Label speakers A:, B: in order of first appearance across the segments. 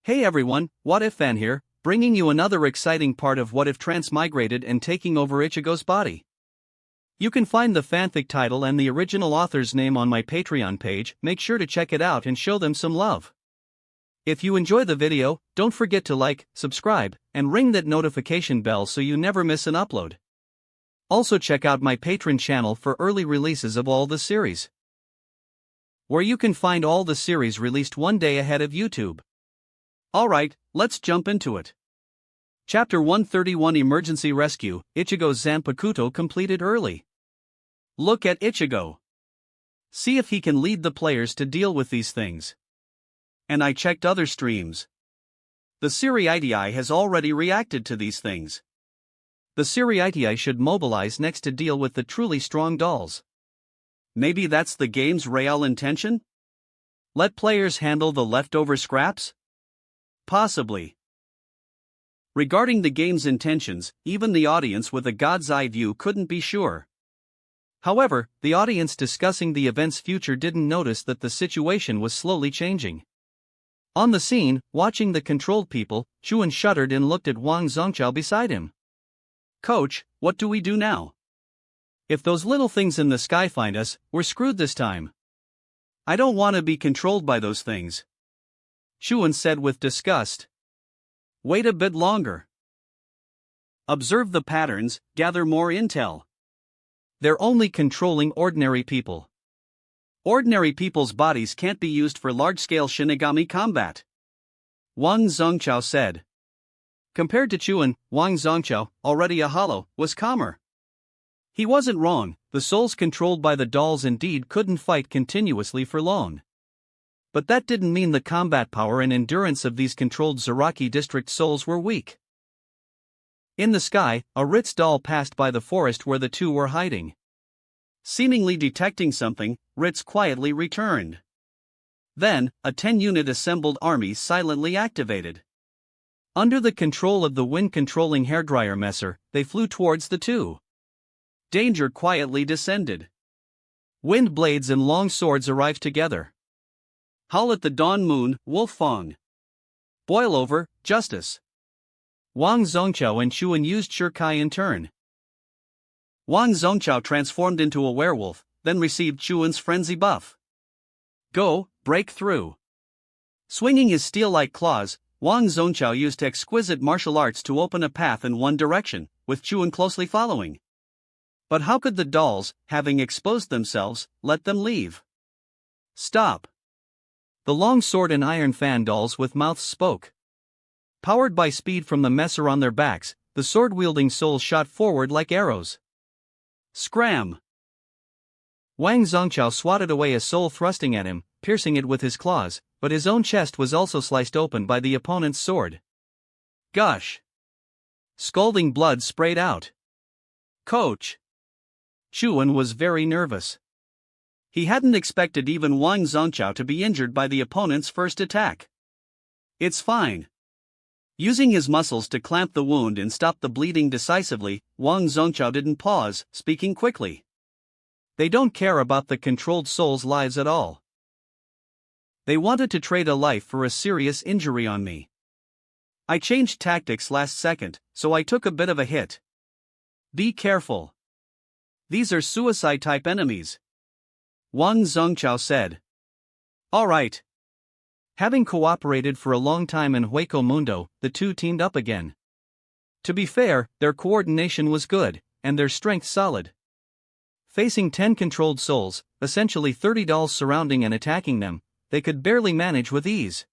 A: Hey everyone, What If Fan here, bringing you another exciting part of What If Transmigrated and taking over Ichigo's body. You can find the fanfic title and the original author's name on my Patreon page. Make sure to check it out and show them some love. If you enjoy the video, don't forget to like, subscribe, and ring that notification bell so you never miss an upload. Also check out my Patreon channel for early releases of all the series, where you can find all the series released one day ahead of YouTube. Alright, let's jump into it. Chapter 131 Emergency Rescue, Ichigo's Zanpakuto completed early. Look at Ichigo. See if he can lead the players to deal with these things. And I checked other streams. The Seriitii has already reacted to these things. The Seriitii should mobilize next to deal with the truly strong dolls. Maybe that's the game's real intention? Let players handle the leftover scraps? Possibly. Regarding the game's intentions, even the audience with a god's eye view couldn't be sure. However, the audience discussing the event's future didn't notice that the situation was slowly changing. On the scene, watching the controlled people, Chuan shuddered and looked at Wang Zongchao beside him. Coach, what do we do now? If those little things in the sky find us, we're screwed this time. I don't want to be controlled by those things, Chuan said with disgust. Wait a bit longer. Observe the patterns, gather more intel. They're only controlling ordinary people. Ordinary people's bodies can't be used for large-scale Shinigami combat, Wang Zongchao said. Compared to Chuan, Wang Zongchao, already a hollow, was calmer. He wasn't wrong, the souls controlled by the dolls indeed couldn't fight continuously for long. But that didn't mean the combat power and endurance of these controlled Zaraki district souls were weak. In the sky, a Ritz doll passed by the forest where the two were hiding. Seemingly detecting something, Ritz quietly returned. Then, a 10-unit assembled army silently activated. Under the control of the wind-controlling hairdryer messer, they flew towards the two. Danger quietly descended. Wind blades and long swords arrived together. Howl at the dawn moon, Wolf Fong. Boil over, Justice. Wang Zongchao and Chuan used Shirkai in turn. Wang Zongchao transformed into a werewolf, then received Chuan's frenzy buff. Go, break through. Swinging his steel-like claws, Wang Zongchao used exquisite martial arts to open a path in one direction, with Chuan closely following. But how could the dolls, having exposed themselves, let them leave? Stop. The long sword and iron fan dolls with mouths spoke. Powered by speed from the messer on their backs, the sword-wielding souls shot forward like arrows. Scram! Wang Zongchao swatted away a soul thrusting at him, piercing it with his claws, but his own chest was also sliced open by the opponent's sword. Gosh! Scalding blood sprayed out. Coach! Chuan was very nervous. He hadn't expected even Wang Zongchao to be injured by the opponent's first attack. It's fine. Using his muscles to clamp the wound and stop the bleeding decisively, Wang Zongchao didn't pause, speaking quickly. They don't care about the controlled souls' lives at all. They wanted to trade a life for a serious injury on me. I changed tactics last second, so I took a bit of a hit. Be careful. These are suicide-type enemies, Wang Zongchao said. Alright. Having cooperated for a long time in Hueco Mundo, the two teamed up again. To be fair, their coordination was good, and their strength solid. Facing 10 controlled souls, essentially 30 dolls surrounding and attacking them, they could barely manage with ease.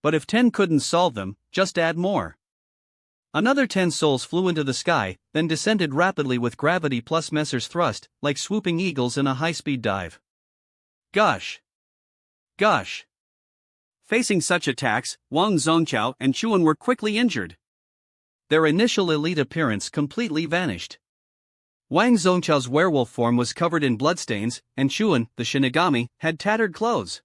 A: But if 10 couldn't solve them, just add more. Another 10 souls flew into the sky, then descended rapidly with gravity plus Messer's thrust, like swooping eagles in a high-speed dive. Gosh! Gosh! Facing such attacks, Wang Zongchao and Chuan were quickly injured. Their initial elite appearance completely vanished. Wang Zongchao's werewolf form was covered in bloodstains, and Chuan, the Shinigami, had tattered clothes.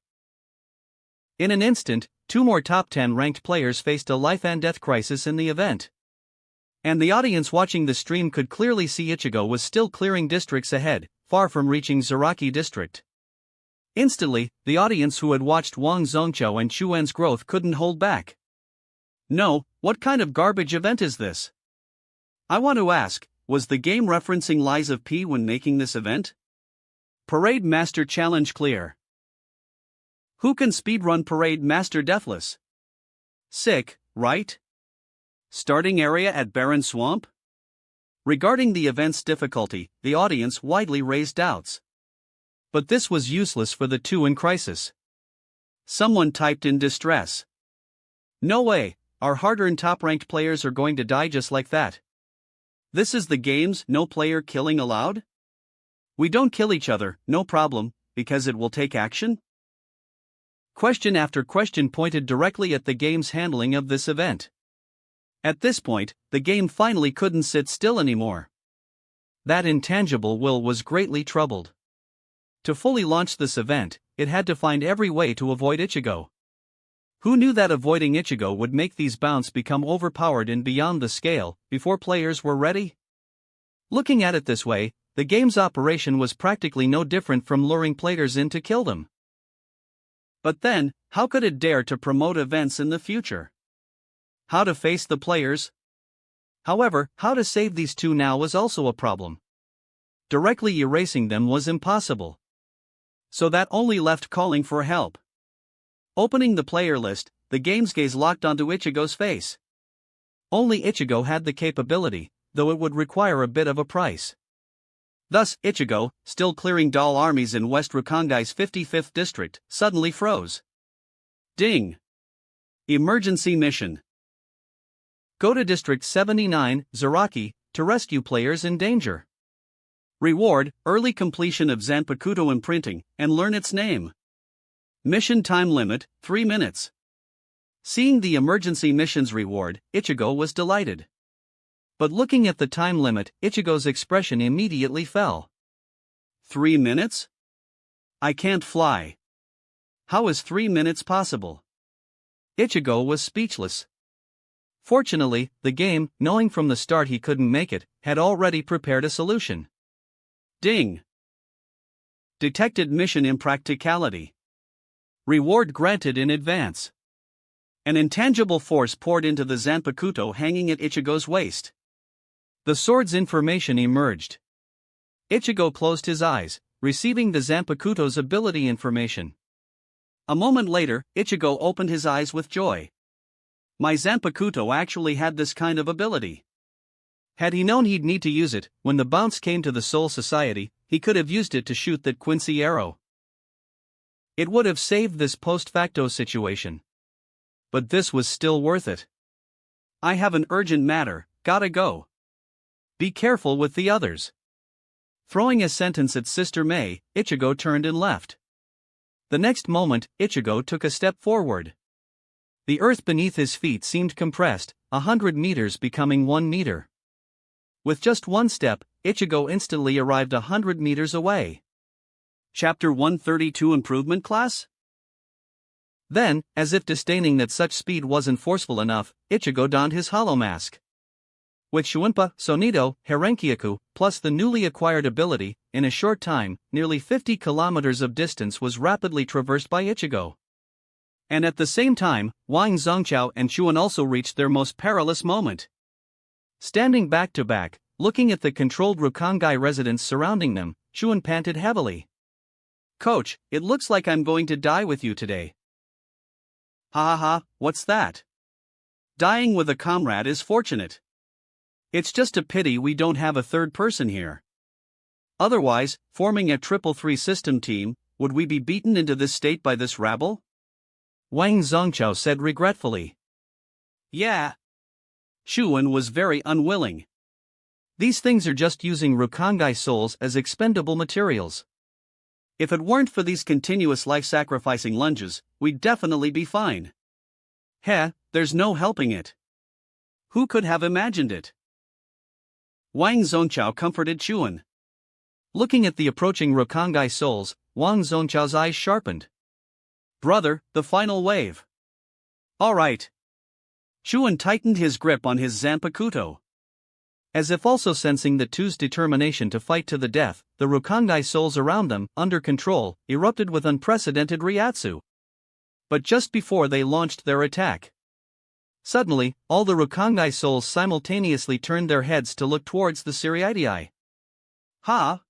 A: In an instant, two more top 10 ranked players faced a life-and-death crisis in the event. And the audience watching the stream could clearly see Ichigo was still clearing districts ahead, far from reaching Zaraki district. Instantly, the audience who had watched Wang Zhongqiao and Chuan's growth couldn't hold back. No, what kind of garbage event is this? I want to ask, was the game referencing Lies of P when making this event? Parade Master Challenge clear. Who can speedrun Parade Master deathless? Sick, right? Starting area at Barren Swamp? Regarding the event's difficulty, the audience widely raised doubts. But this was useless for the two in crisis. Someone typed in distress. No way, our hard-earned top-ranked players are going to die just like that. This is the game's no player killing allowed? We don't kill each other, no problem, because it will take action? Question after question pointed directly at the game's handling of this event. At this point, the game finally couldn't sit still anymore. That intangible will was greatly troubled. To fully launch this event, it had to find every way to avoid Ichigo. Who knew that avoiding Ichigo would make these bounts become overpowered and beyond the scale before players were ready? Looking at it this way, the game's operation was practically no different from luring players in to kill them. But then, how could it dare to promote events in the future? How to face the players? However, how to save these two now was also a problem. Directly erasing them was impossible. So that only left calling for help. Opening the player list, the game's gaze locked onto Ichigo's face. Only Ichigo had the capability, though it would require a bit of a price. Thus, Ichigo, still clearing doll armies in West Rukangai's 55th district, suddenly froze. Ding! Emergency mission. Go to District 79, Zaraki, to rescue players in danger. Reward, early completion of Zanpakuto imprinting, and learn its name. Mission time limit, 3 minutes. Seeing the emergency mission's reward, Ichigo was delighted. But looking at the time limit, Ichigo's expression immediately fell. 3 minutes? I can't fly. How is 3 minutes possible? Ichigo was speechless. Fortunately, the game, knowing from the start he couldn't make it, had already prepared a solution. Ding! Detected mission impracticality. Reward granted in advance. An intangible force poured into the Zanpakuto hanging at Ichigo's waist. The sword's information emerged. Ichigo closed his eyes, receiving the Zanpakuto's ability information. A moment later, Ichigo opened his eyes with joy. My Zanpakuto actually had this kind of ability. Had he known he'd need to use it, when the bounce came to the Soul Society, he could have used it to shoot that Quincy arrow. It would have saved this post-facto situation. But this was still worth it. I have an urgent matter, gotta go. Be careful with the others. Throwing a sentence at Sister May, Ichigo turned and left. The next moment, Ichigo took a step forward. The earth beneath his feet seemed compressed, 100 meters becoming 1 meter. With just one step, Ichigo instantly arrived 100 meters away. Chapter 132 Improvement Class? Then, as if disdaining that such speed wasn't forceful enough, Ichigo donned his hollow mask. With Shuinpa, Sonido, Herenkyaku, plus the newly acquired ability, in a short time, nearly 50 kilometers of distance was rapidly traversed by Ichigo. And at the same time, Wang Zhongqiao and Chuan also reached their most perilous moment. Standing back to back, looking at the controlled Rukangai residents surrounding them, Chuan panted heavily. Coach, it looks like I'm going to die with you today. Ha ha ha, what's that? Dying with a comrade is fortunate. It's just a pity we don't have a third person here. Otherwise, forming a 333 system team, would we be beaten into this state by this rabble? Wang Zhongqiao said regretfully. Yeah. Chuan was very unwilling. These things are just using Rukangai souls as expendable materials. If it weren't for these continuous life-sacrificing lunges, we'd definitely be fine. Heh, there's no helping it. Who could have imagined it? Wang Zhongqiao comforted Chuan. Looking at the approaching Rukangai souls, Wang Zhongqiao's eyes sharpened. Brother, the final wave. All right. Chuan tightened his grip on his Zanpakuto. As if also sensing the two's determination to fight to the death, the Rukongai souls around them, under control, erupted with unprecedented ryatsu. But just before they launched their attack, suddenly, all the Rukongai souls simultaneously turned their heads to look towards the Seriidii. Ha!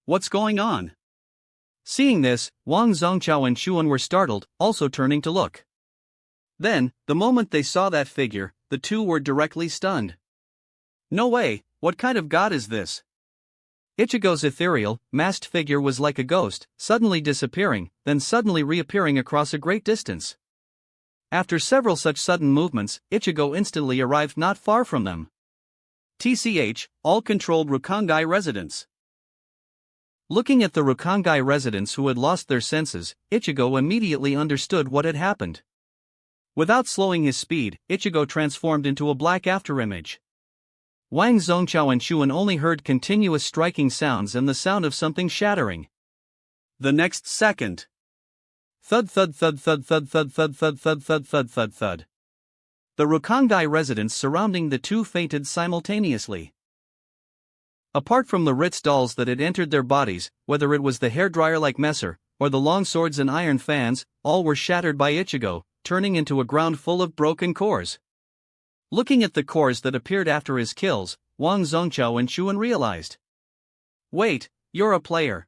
A: What's going on? Seeing this, Wang Zongchao and Xuan were startled, also turning to look. Then, the moment they saw that figure, the two were directly stunned. No way, what kind of god is this? Ichigo's ethereal, masked figure was like a ghost, suddenly disappearing, then suddenly reappearing across a great distance. After several such sudden movements, Ichigo instantly arrived not far from them. TCH, all controlled Rukongai residents. Looking at the Rukongai residents who had lost their senses, Ichigo immediately understood what had happened. Without slowing his speed, Ichigo transformed into a black afterimage. Wang Zongchao and Xuan only heard continuous striking sounds and the sound of something shattering. The next second, thud thud thud thud thud thud thud thud thud thud thud thud thud. The Rukongai residents surrounding the two fainted simultaneously. Apart from the Ritz dolls that had entered their bodies, whether it was the hairdryer-like Messer, or the long swords and iron fans, all were shattered by Ichigo, turning into a ground full of broken cores. Looking at the cores that appeared after his kills, Wang Zongchao and Xuan realized. Wait, you're a player.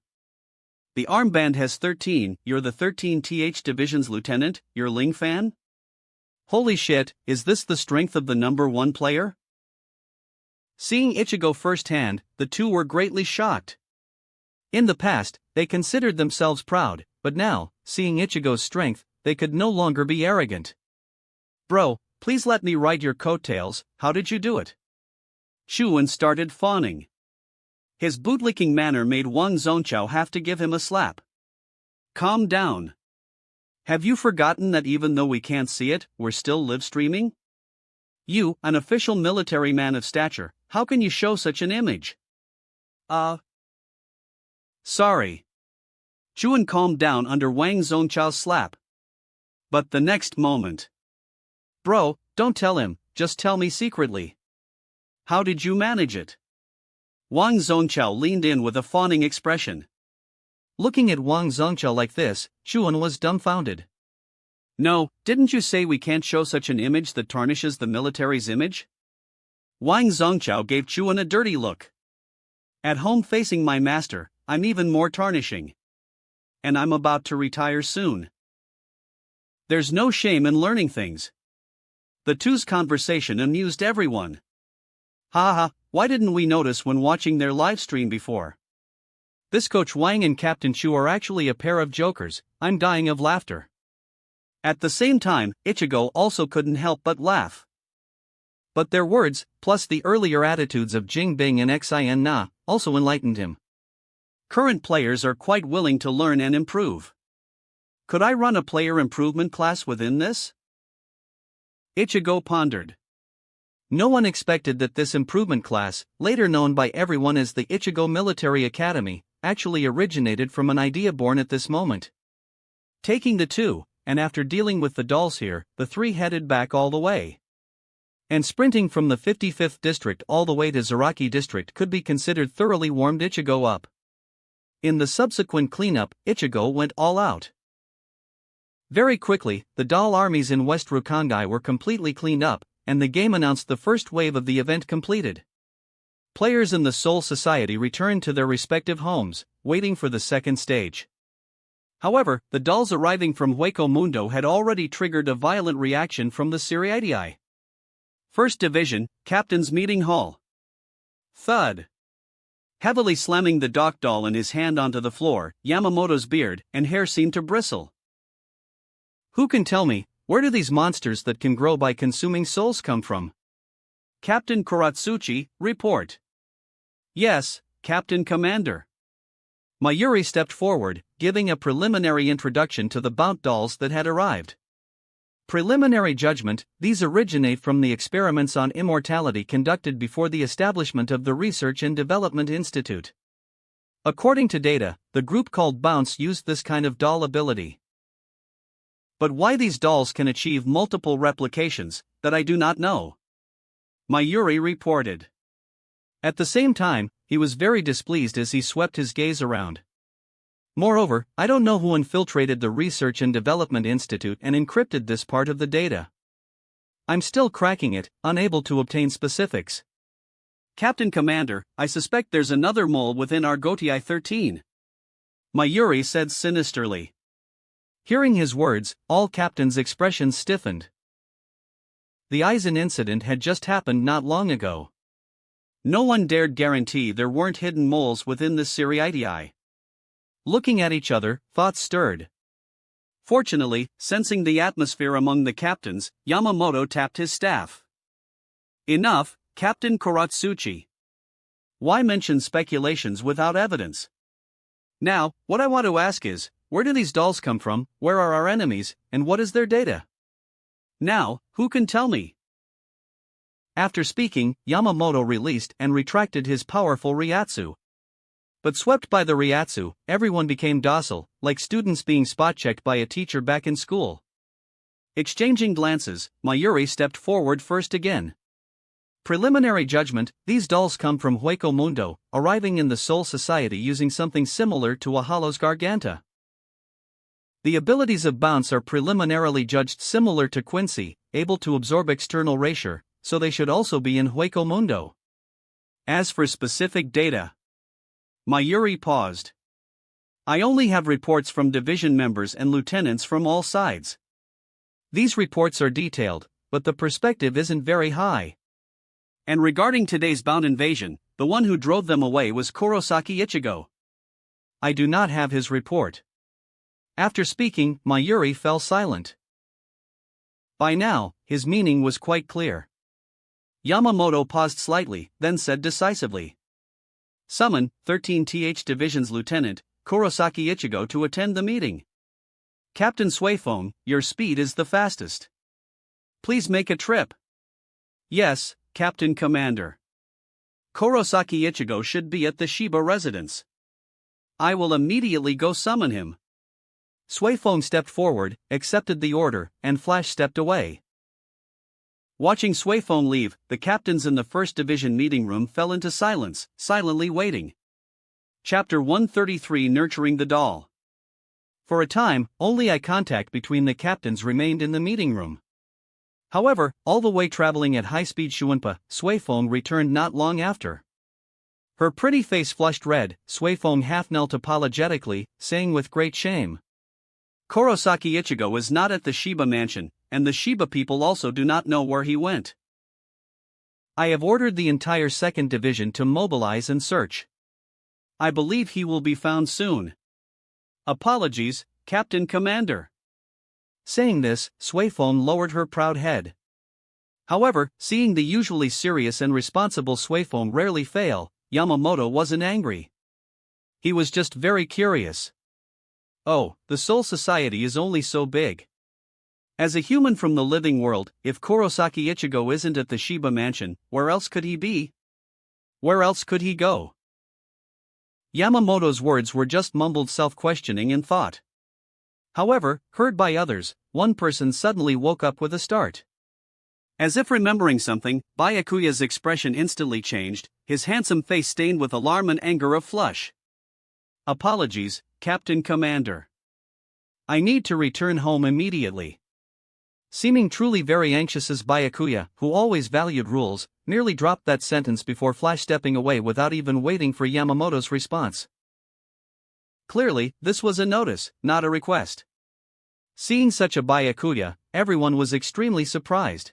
A: The armband has 13, you're the 13th Division's lieutenant, you're Ling Fan? Holy shit, is this the strength of the number 1 player? Seeing Ichigo firsthand, the two were greatly shocked. In the past, they considered themselves proud, but now, seeing Ichigo's strength, they could no longer be arrogant. Bro, please let me ride your coattails, how did you do it? Xuan started fawning. His bootlicking manner made Wang Zongchao have to give him a slap. Calm down. Have you forgotten that even though we can't see it, we're still live streaming? You, an official military man of stature, how can you show such an image? Sorry. Xuan calmed down under Wang Zongchao's slap. But the next moment. Bro, don't tell him, just tell me secretly. How did you manage it? Wang Zongchao leaned in with a fawning expression. Looking at Wang Zongchao like this, Xuan was dumbfounded. No, didn't you say we can't show such an image that tarnishes the military's image? Wang Zongchao gave Xuan a dirty look. At home facing my master, I'm even more tarnishing. And I'm about to retire soon. There's no shame in learning things. The two's conversation amused everyone. Haha, why didn't we notice when watching their livestream before? This Coach Wang and Captain Chu are actually a pair of jokers, I'm dying of laughter. At the same time, Ichigo also couldn't help but laugh. But their words, plus the earlier attitudes of Jing Bing and Xin Na, also enlightened him. Current players are quite willing to learn and improve. Could I run a player improvement class within this? Ichigo pondered. No one expected that this improvement class, later known by everyone as the Ichigo Military Academy, actually originated from an idea born at this moment. Taking the two, and after dealing with the dolls here, the three headed back all the way. And sprinting from the 55th district all the way to Zaraki district could be considered thoroughly warmed Ichigo up. In the subsequent cleanup, Ichigo went all out. Very quickly, the doll armies in West Rukongai were completely cleaned up, and the game announced the first wave of the event completed. Players in the Soul Society returned to their respective homes, waiting for the second stage. However, the dolls arriving from Hueco Mundo had already triggered a violent reaction from the Seriidii. First Division, Captain's Meeting Hall. Thud. Heavily slamming the dock doll in his hand onto the floor, Yamamoto's beard and hair seemed to bristle. Who can tell me, where do these monsters that can grow by consuming souls come from? Captain Kuratsuchi, report. Yes, Captain Commander. Mayuri stepped forward, giving a preliminary introduction to the Bount dolls that had arrived. Preliminary judgment, these originate from the experiments on immortality conducted before the establishment of the Research and Development Institute. According to data, the group called Bounce used this kind of doll ability. But why these dolls can achieve multiple replications, that I do not know. Mayuri reported. At the same time, he was very displeased as he swept his gaze around. Moreover, I don't know who infiltrated the Research and Development Institute and encrypted this part of the data. I'm still cracking it, unable to obtain specifics. Captain Commander, I suspect there's another mole within our Gotii 13. Mayuri said sinisterly. Hearing his words, all captains' expressions stiffened. The Aizen incident had just happened not long ago. No one dared guarantee there weren't hidden moles within the Seriitii. Looking at each other, thoughts stirred. Fortunately, sensing the atmosphere among the captains, Yamamoto tapped his staff. Enough, Captain Kuratsuchi. Why mention speculations without evidence? Now, what I want to ask is, where do these dolls come from, where are our enemies, and what is their data? Now, who can tell me? After speaking, Yamamoto released and retracted his powerful Ryatsu. But swept by the Ryatsu, everyone became docile, like students being spot-checked by a teacher back in school. Exchanging glances, Mayuri stepped forward first again. Preliminary judgment, these dolls come from Hueco Mundo, arriving in the Soul Society using something similar to a Hollow's Garganta. The abilities of Bounce are preliminarily judged similar to Quincy, able to absorb external erasure, so they should also be in Hueco Mundo. As for specific data, Mayuri paused. I only have reports from division members and lieutenants from all sides. These reports are detailed, but the perspective isn't very high. And regarding today's Bound invasion, the one who drove them away was Kurosaki Ichigo. I do not have his report. After speaking, Mayuri fell silent. By now, his meaning was quite clear. Yamamoto paused slightly, then said decisively. Summon 13th Division's Lieutenant, Kurosaki Ichigo to attend the meeting. Captain Suifeng, your speed is the fastest. Please make a trip. Yes, Captain Commander. Kurosaki Ichigo should be at the Shiba residence. I will immediately go summon him. Suifeng stepped forward, accepted the order, and Flash stepped away. Watching Suifeng leave, the captains in the 1st Division meeting room fell into silence, silently waiting. Chapter 133 Nurturing the Doll. For a time, only eye contact between the captains remained in the meeting room. However, all the way traveling at high-speed Shuunpa, Suifeng returned not long after. Her pretty face flushed red, Suifeng half knelt apologetically, saying with great shame. Kurosaki Ichigo is not at the Shiba mansion, and the Shiba people also do not know where he went. I have ordered the entire 2nd Division to mobilize and search. I believe he will be found soon. Apologies, Captain Commander. Saying this, Suifeng lowered her proud head. However, seeing the usually serious and responsible Suifeng rarely fail, Yamamoto wasn't angry. He was just very curious. Oh, the Soul Society is only so big. As a human from the living world, if Kurosaki Ichigo isn't at the Shiba mansion, where else could he be? Where else could he go? Yamamoto's words were just mumbled self-questioning and thought. However, heard by others, one person suddenly woke up with a start. As if remembering something, Byakuya's expression instantly changed, his handsome face stained with alarm and anger of flush. Apologies, Captain Commander. I need to return home immediately. Seeming truly very anxious as Byakuya, who always valued rules, nearly dropped that sentence before Flash stepping away without even waiting for Yamamoto's response. Clearly, this was a notice, not a request. Seeing such a Byakuya, everyone was extremely surprised.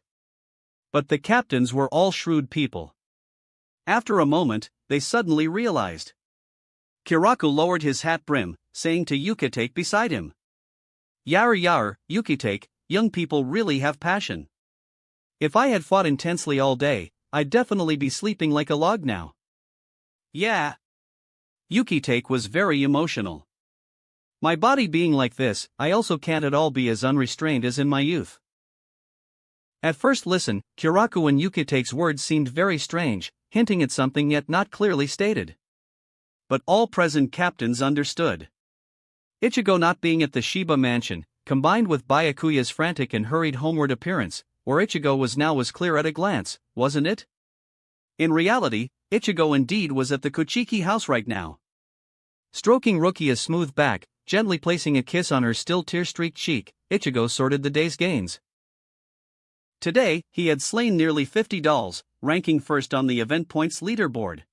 A: But the captains were all shrewd people. After a moment, they suddenly realized. Kiraku lowered his hat brim, saying to Yukitake beside him. Yar, Yukitake, young people really have passion. If I had fought intensely all day, I'd definitely be sleeping like a log now. Yeah. Yukitake was very emotional. My body being like this, I also can't at all be as unrestrained as in my youth. At first listen, Kiraku and Yukitake's words seemed very strange, hinting at something yet not clearly stated. But all present captains understood. Ichigo not being at the Shiba mansion, combined with Byakuya's frantic and hurried homeward appearance, where Ichigo was now was clear at a glance, wasn't it? In reality, Ichigo indeed was at the Kuchiki house right now. Stroking Rukia's smooth back, gently placing a kiss on her still tear-streaked cheek, Ichigo sorted the day's gains. Today, he had slain nearly 50 dolls, ranking first on the event points leaderboard.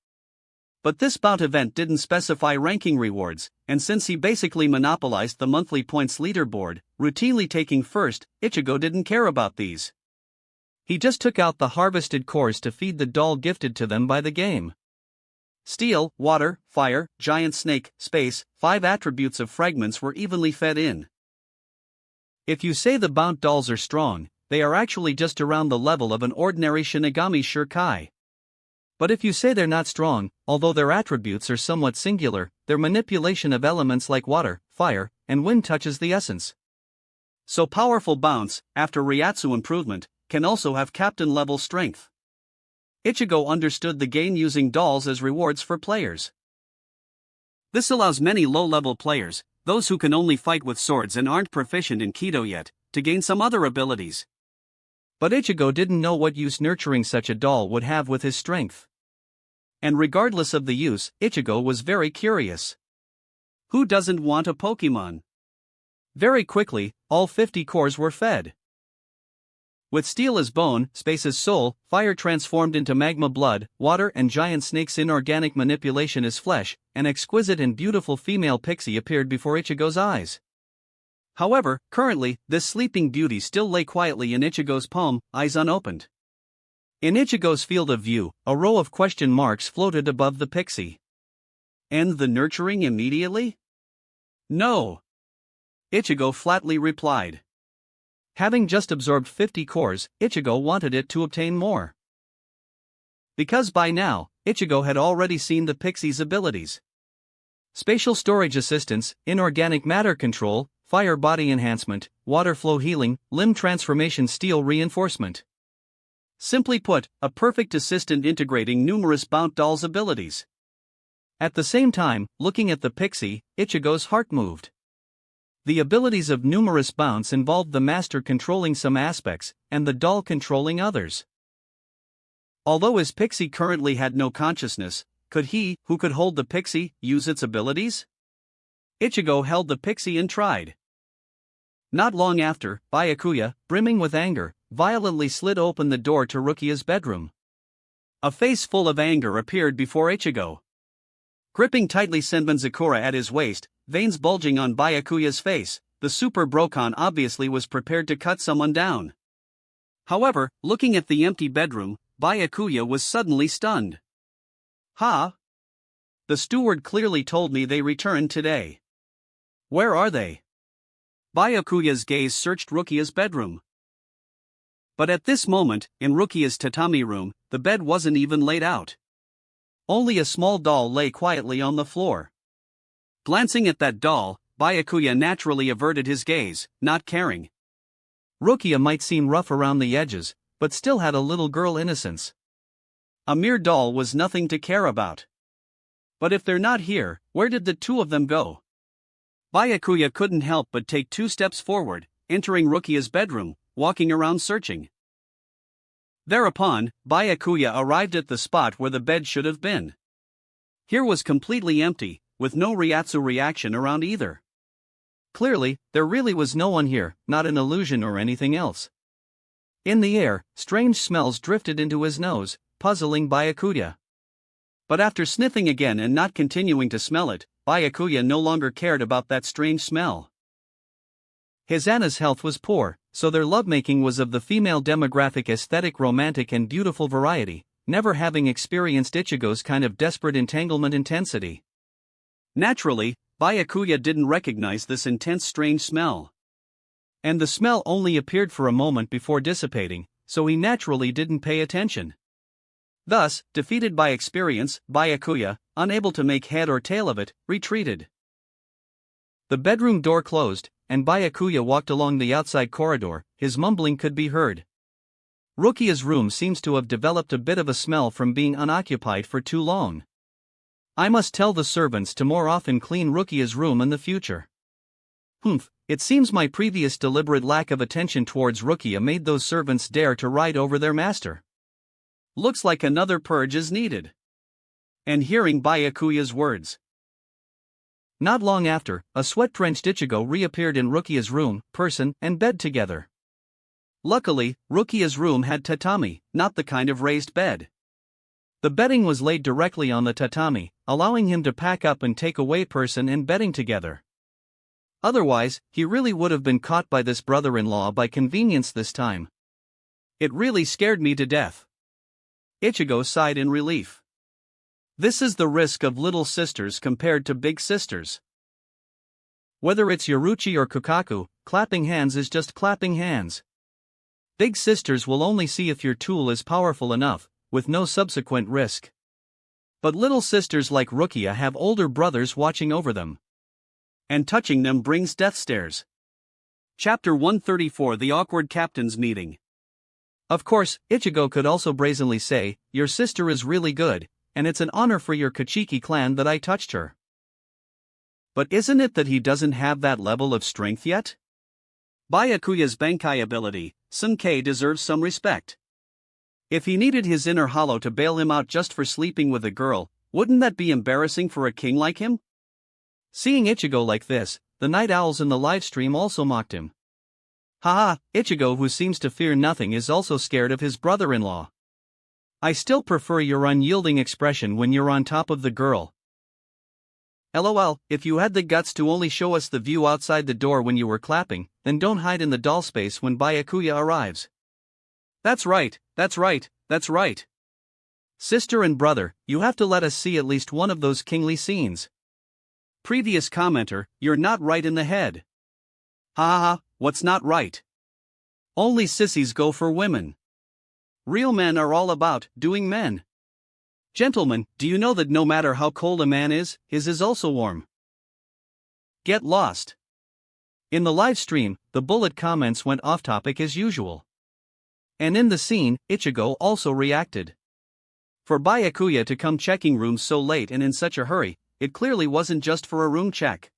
A: But this bout event didn't specify ranking rewards, and since he basically monopolized the monthly points leaderboard, routinely taking first, Ichigo didn't care about these. He just took out the harvested cores to feed the doll gifted to them by the game. Steel, water, fire, giant snake, space, 5 attributes of fragments were evenly fed in. If you say the Bount dolls are strong, they are actually just around the level of an ordinary Shinigami Shurikai. But if you say they're not strong, although their attributes are somewhat singular, their manipulation of elements like water, fire, and wind touches the essence. So powerful Bounts, after Ryatsu improvement, can also have captain-level strength. Ichigo understood the gain using dolls as rewards for players. This allows many low-level players, those who can only fight with swords and aren't proficient in Kido yet, to gain some other abilities. But Ichigo didn't know what use nurturing such a doll would have with his strength. And regardless of the use, Ichigo was very curious. Who doesn't want a Pokemon? Very quickly, all 50 cores were fed. With steel as bone, space as soul, fire transformed into magma blood, water and giant snake's inorganic manipulation as flesh, an exquisite and beautiful female pixie appeared before Ichigo's eyes. However, currently, this sleeping beauty still lay quietly in Ichigo's palm, eyes unopened. In Ichigo's field of view, a row of question marks floated above the pixie. End the nurturing immediately? No. Ichigo flatly replied. Having just absorbed 50 cores, Ichigo wanted it to obtain more. Because by now, Ichigo had already seen the pixie's abilities. Spatial storage assistance, inorganic matter control, fire body enhancement, water flow healing, limb transformation steel reinforcement. Simply put, a perfect assistant integrating numerous Bount dolls' abilities. At the same time, looking at the pixie, Ichigo's heart moved. The abilities of numerous Bounts involved the master controlling some aspects, and the doll controlling others. Although his pixie currently had no consciousness, could he, who could hold the pixie, use its abilities? Ichigo held the pixie and tried. Not long after, Byakuya, brimming with anger, violently slid open the door to Rukia's bedroom. A face full of anger appeared before Ichigo. Gripping tightly Senbonzakura at his waist, veins bulging on Byakuya's face, the Super Brokon obviously was prepared to cut someone down. However, looking at the empty bedroom, Byakuya was suddenly stunned. Ha! The steward clearly told me they returned today. Where are they? Byakuya's gaze searched Rukia's bedroom. But at this moment, in Rukia's tatami room, the bed wasn't even laid out. Only a small doll lay quietly on the floor. Glancing at that doll, Byakuya naturally averted his gaze, not caring. Rukia might seem rough around the edges, but still had a little girl innocence. A mere doll was nothing to care about. But if they're not here, where did the two of them go? Byakuya couldn't help but take 2 steps forward, entering Rukia's bedroom, walking around searching. Thereupon, Byakuya arrived at the spot where the bed should have been. Here was completely empty, with no Ryatsu reaction around either. Clearly, there really was no one here, not an illusion or anything else. In the air, strange smells drifted into his nose, puzzling Byakuya. But after sniffing again and not continuing to smell it, Byakuya no longer cared about that strange smell. His Anna's health was poor, so their lovemaking was of the female demographic aesthetic romantic and beautiful variety, never having experienced Ichigo's kind of desperate entanglement intensity. Naturally, Byakuya didn't recognize this intense strange smell. And the smell only appeared for a moment before dissipating, so he naturally didn't pay attention. Thus, defeated by experience, Byakuya, unable to make head or tail of it, retreated. The bedroom door closed, and Byakuya walked along the outside corridor, his mumbling could be heard. Rukia's room seems to have developed a bit of a smell from being unoccupied for too long. I must tell the servants to more often clean Rukia's room in the future. It seems my previous deliberate lack of attention towards Rukia made those servants dare to ride over their master. Looks like another purge is needed. And hearing Byakuya's words. Not long after, a sweat-drenched Ichigo reappeared in Rukia's room, person, and bed together. Luckily, Rukia's room had tatami, not the kind of raised bed. The bedding was laid directly on the tatami, allowing him to pack up and take away person and bedding together. Otherwise, he really would have been caught by this brother-in-law by convenience this time. It really scared me to death. Ichigo sighed in relief. This is the risk of little sisters compared to big sisters. Whether it's Yoruchi or Kukaku, clapping hands is just clapping hands. Big sisters will only see if your tool is powerful enough, with no subsequent risk. But little sisters like Rukia have older brothers watching over them. And touching them brings death stares. Chapter 134: The Awkward Captain's Meeting. Of course, Ichigo could also brazenly say, "Your sister is really good, and it's an honor for your Kachiki clan that I touched her." But isn't it that he doesn't have that level of strength yet? Byakuya's Bankai ability, Sunkei, deserves some respect. If he needed his inner hollow to bail him out just for sleeping with a girl, wouldn't that be embarrassing for a king like him? Seeing Ichigo like this, the night owls in the livestream also mocked him. Haha, Ichigo, who seems to fear nothing, is also scared of his brother-in-law. I still prefer your unyielding expression when you're on top of the girl. LOL, if you had the guts to only show us the view outside the door when you were clapping, then don't hide in the doll space when Byakuya arrives. That's right, that's right, that's right. Sister and brother, you have to let us see at least one of those kingly scenes. Previous commenter, you're not right in the head. Ha ha ha, what's not right? Only sissies go for women. Real men are all about doing men. Gentlemen, do you know that no matter how cold a man is, his is also warm? Get lost. In the live stream, the bullet comments went off topic as usual. And in the scene, Ichigo also reacted. For Byakuya to come checking rooms so late and in such a hurry, it clearly wasn't just for a room check.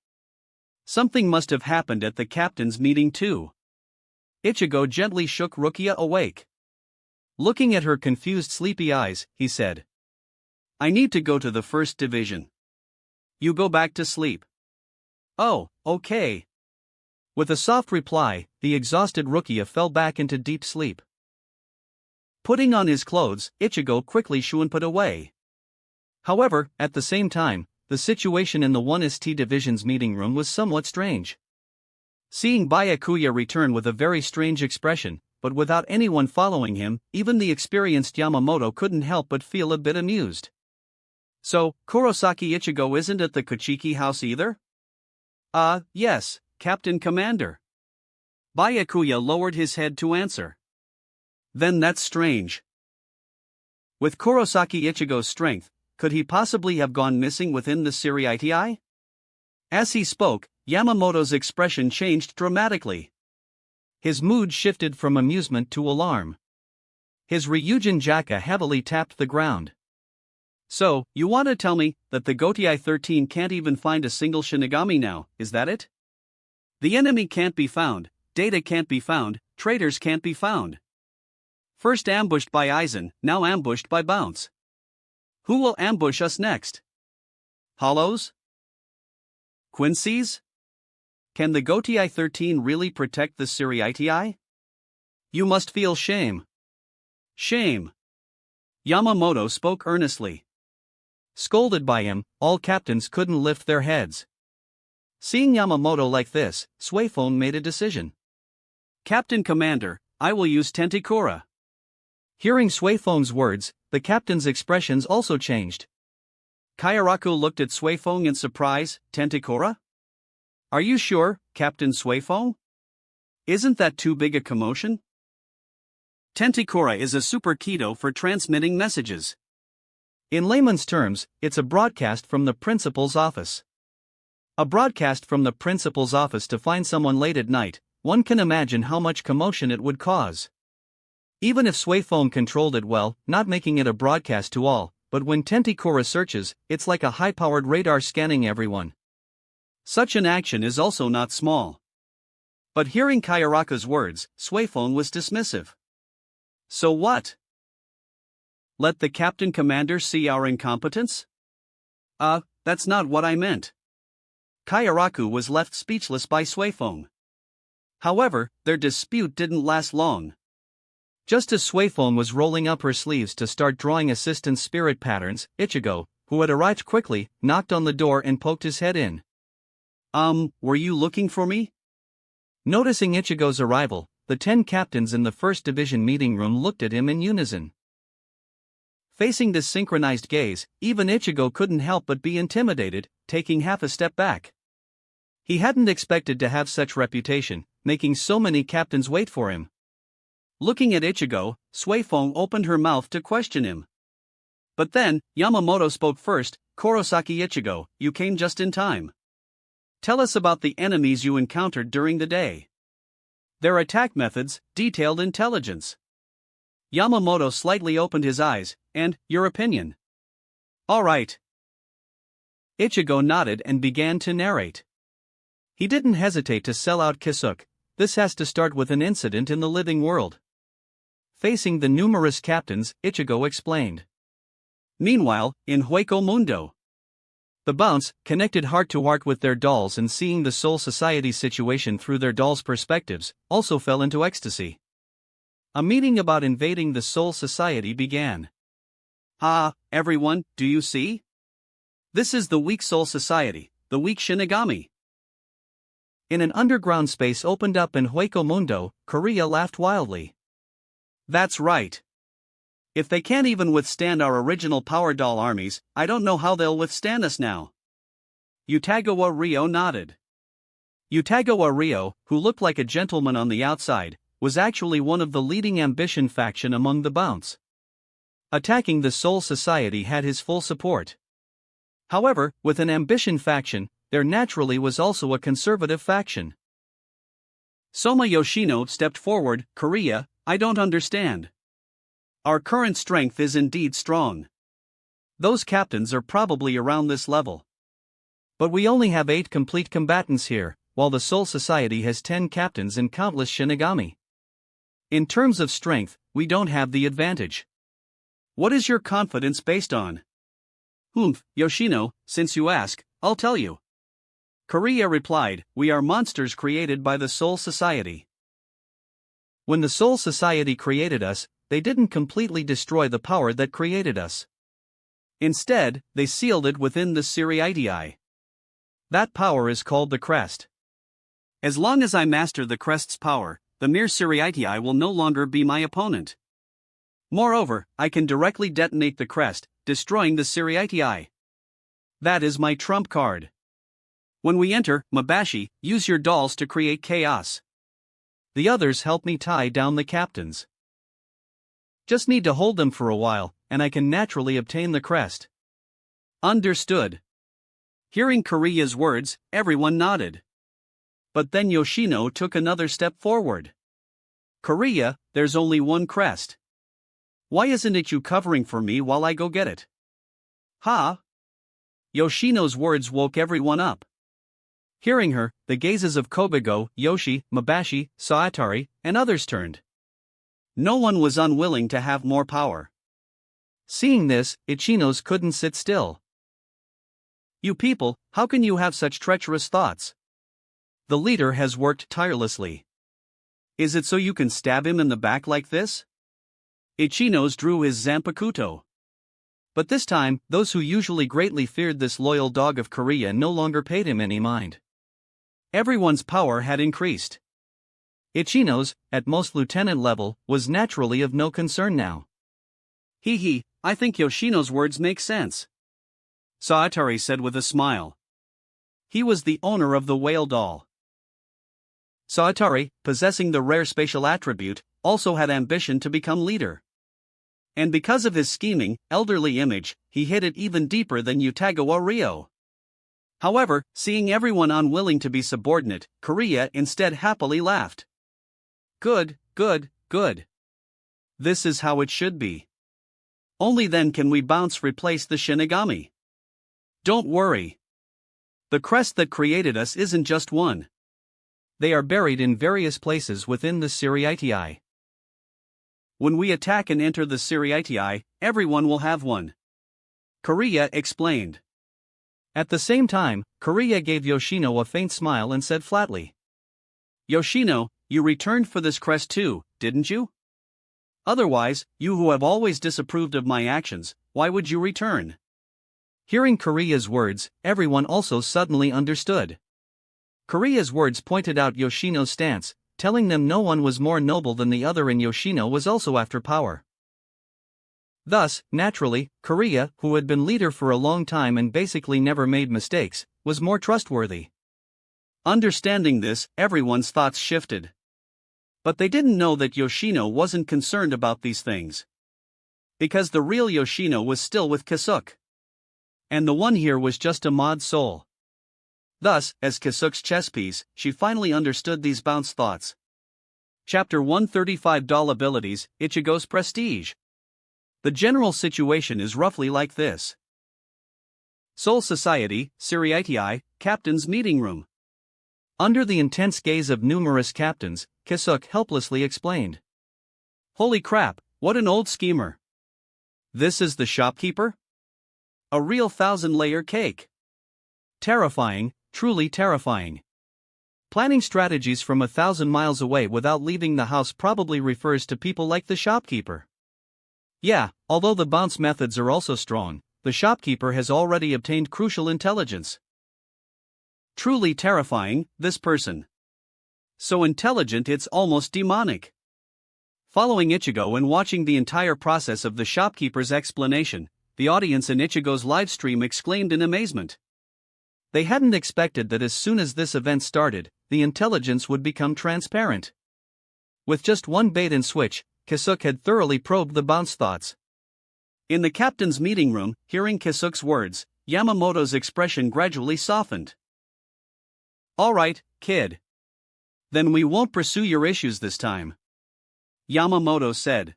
A: Something must have happened at the captain's meeting too. Ichigo gently shook Rukia awake. Looking at her confused sleepy eyes, he said, "I need to go to the first division. You go back to sleep." "Oh, okay." With a soft reply, the exhausted Rukia fell back into deep sleep. Putting on his clothes, Ichigo quickly shunput away. However, at the same time, the situation in the 1st Division's meeting room was somewhat strange. Seeing Byakuya return with a very strange expression, but without anyone following him, even the experienced Yamamoto couldn't help but feel a bit amused. So, Kurosaki Ichigo isn't at the Kochiki house either? Yes, Captain Commander. Byakuya lowered his head to answer. Then that's strange. With Kurosaki Ichigo's strength, could he possibly have gone missing within the Siriitii? As he spoke, Yamamoto's expression changed dramatically. His mood shifted from amusement to alarm. His Ryujin Jaka heavily tapped the ground. So, you want to tell me that the Gotei 13 can't even find a single Shinigami now, is that it? The enemy can't be found, data can't be found, traitors can't be found. First ambushed by Aizen, now ambushed by Bounce. Who will ambush us next? Hollows? Quincy's? Can the Gotei 13 really protect the Siriitii? You must feel shame. Shame. Yamamoto spoke earnestly. Scolded by him, all captains couldn't lift their heads. Seeing Yamamoto like this, Suifone made a decision. Captain Commander, I will use Tentikura. Hearing Suifone's words, the captain's expressions also changed. Kairaku looked at Suifone in surprise. Tentikura? Are you sure, Captain Suifone? Isn't that too big a commotion? Tentikura is a super keto for transmitting messages. In layman's terms, it's a broadcast from the principal's office. A broadcast from the principal's office to find someone late at night, one can imagine how much commotion it would cause. Even if Suifone controlled it well, not making it a broadcast to all, but when Tentikura searches, it's like a high-powered radar scanning everyone. Such an action is also not small. But hearing Kayaraka's words, Suifeng was dismissive. So what? Let the captain commander see our incompetence? That's not what I meant. Kayaraku was left speechless by Suifeng. However, their dispute didn't last long. Just as Suifeng was rolling up her sleeves to start drawing assistant spirit patterns, Ichigo, who had arrived quickly, knocked on the door and poked his head in. Were you looking for me? Noticing Ichigo's arrival, the 10 captains in the first division meeting room looked at him in unison. Facing this synchronized gaze, even Ichigo couldn't help but be intimidated, taking half a step back. He hadn't expected to have such reputation, making so many captains wait for him. Looking at Ichigo, Suifeng opened her mouth to question him. But then, Yamamoto spoke first. Kurosaki Ichigo, you came just in time. Tell us about the enemies you encountered during the day. Their attack methods, detailed intelligence. Yamamoto slightly opened his eyes, and, your opinion? All right. Ichigo nodded and began to narrate. He didn't hesitate to sell out Kisuke. This has to start with an incident in the living world. Facing the numerous captains, Ichigo explained. Meanwhile, in Hueco Mundo, the Bounce connected heart to heart with their dolls, and seeing the Soul Society situation through their dolls' perspectives, also fell into ecstasy. A meeting about invading the Soul Society began. Everyone, do you see? This is the weak Soul Society, the weak Shinigami. In an underground space opened up in Hueco Mundo, Korea laughed wildly. That's right. If they can't even withstand our original Power Doll armies, I don't know how they'll withstand us now. Utagawa Ryo nodded. Utagawa Ryo, who looked like a gentleman on the outside, was actually one of the leading ambition faction among the Bounce. Attacking the Soul Society had his full support. However, with an ambition faction, there naturally was also a conservative faction. Soma Yoshino stepped forward. Korea, I don't understand. Our current strength is indeed strong. Those captains are probably around this level. But we only have 8 complete combatants here, while the Soul Society has 10 captains and countless Shinigami. In terms of strength, we don't have the advantage. What is your confidence based on? Yoshino, since you ask, I'll tell you. Korea replied, we are monsters created by the Soul Society. When the Soul Society created us, they didn't completely destroy the power that created us. Instead, they sealed it within the Siriitii. That power is called the crest. As long as I master the crest's power, the mere Siriitii will no longer be my opponent. Moreover, I can directly detonate the crest, destroying the Siriitii. That is my trump card. When we enter, Mabashi, use your dolls to create chaos. The others help me tie down the captains. Just need to hold them for a while, and I can naturally obtain the crest. Understood. Hearing Korea's words, everyone nodded. But then Yoshino took another step forward. Korea, there's only one crest. Why isn't it you covering for me while I go get it? Yoshino's words woke everyone up. Hearing her, the gazes of Kobigo, Yoshi, Mabashi, Saatari, and others turned. No one was unwilling to have more power. Seeing this, Ichinos couldn't sit still. You people, how can you have such treacherous thoughts? The leader has worked tirelessly. Is it so you can stab him in the back like this? Ichinos drew his Zanpakuto. But this time, those who usually greatly feared this loyal dog of Korea no longer paid him any mind. Everyone's power had increased. Ichinos, at most lieutenant level, was naturally of no concern now. I think Yoshino's words make sense. Saatari said with a smile. He was the owner of the whale doll. Saatari, possessing the rare spatial attribute, also had ambition to become leader. And because of his scheming, elderly image, he hid it even deeper than Utagawa Ryo. However, seeing everyone unwilling to be subordinate, Korea instead happily laughed. Good. This is how it should be. Only then can we Bounce replace the Shinigami. Don't worry. The crest that created us isn't just one. They are buried in various places within the Seriitii. When we attack and enter the Seriitii, everyone will have one. Kariya explained. At the same time, Kariya gave Yoshino a faint smile and said flatly, Yoshino, you returned for this crest too, didn't you? Otherwise, you who have always disapproved of my actions, why would you return? Hearing Kariya's words, everyone also suddenly understood. Kariya's words pointed out Yoshino's stance, telling them no one was more noble than the other and Yoshino was also after power. Thus, naturally, Kariya, who had been leader for a long time and basically never made mistakes, was more trustworthy. Understanding this, everyone's thoughts shifted. But they didn't know that Yoshino wasn't concerned about these things. Because the real Yoshino was still with Kisuke. And the one here was just a mod soul. Thus, as Kisuke's chess piece, she finally understood these bounce thoughts. Chapter 135 Doll Abilities, Ichigo's Prestige. The general situation is roughly like this. Soul Society, Seriitii, Captain's Meeting Room. Under the intense gaze of numerous captains, Kisuke helplessly explained. Holy crap, what an old schemer. This is the shopkeeper? A real 1,000-layer cake. Terrifying, truly terrifying. Planning strategies from 1,000 miles away without leaving the house probably refers to people like the shopkeeper. Yeah, although the bounce methods are also strong, the shopkeeper has already obtained crucial intelligence. Truly terrifying, this person. So intelligent it's almost demonic. Following Ichigo and watching the entire process of the shopkeeper's explanation, the audience in Ichigo's livestream exclaimed in amazement. They hadn't expected that as soon as this event started, the intelligence would become transparent. With just one bait and switch, Kisuke had thoroughly probed the bounce thoughts. In the captain's meeting room, hearing Kisuke's words, Yamamoto's expression gradually softened. Alright, kid. Then we won't pursue your issues this time. Yamamoto said.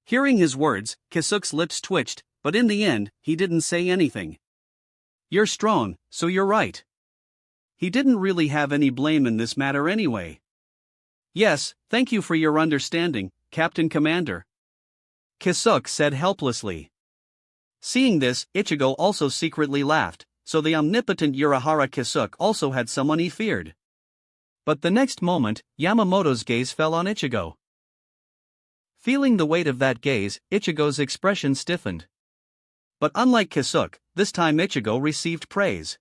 A: Hearing his words, Kisuke's lips twitched, but in the end, he didn't say anything. You're strong, so you're right. He didn't really have any blame in this matter anyway. Yes, thank you for your understanding, Captain Commander. Kisuke said helplessly. Seeing this, Ichigo also secretly laughed, so the omnipotent Urahara Kisuke also had someone he feared. But the next moment, Yamamoto's gaze fell on Ichigo. Feeling the weight of that gaze, Ichigo's expression stiffened. But unlike Kisuke, this time Ichigo received praise.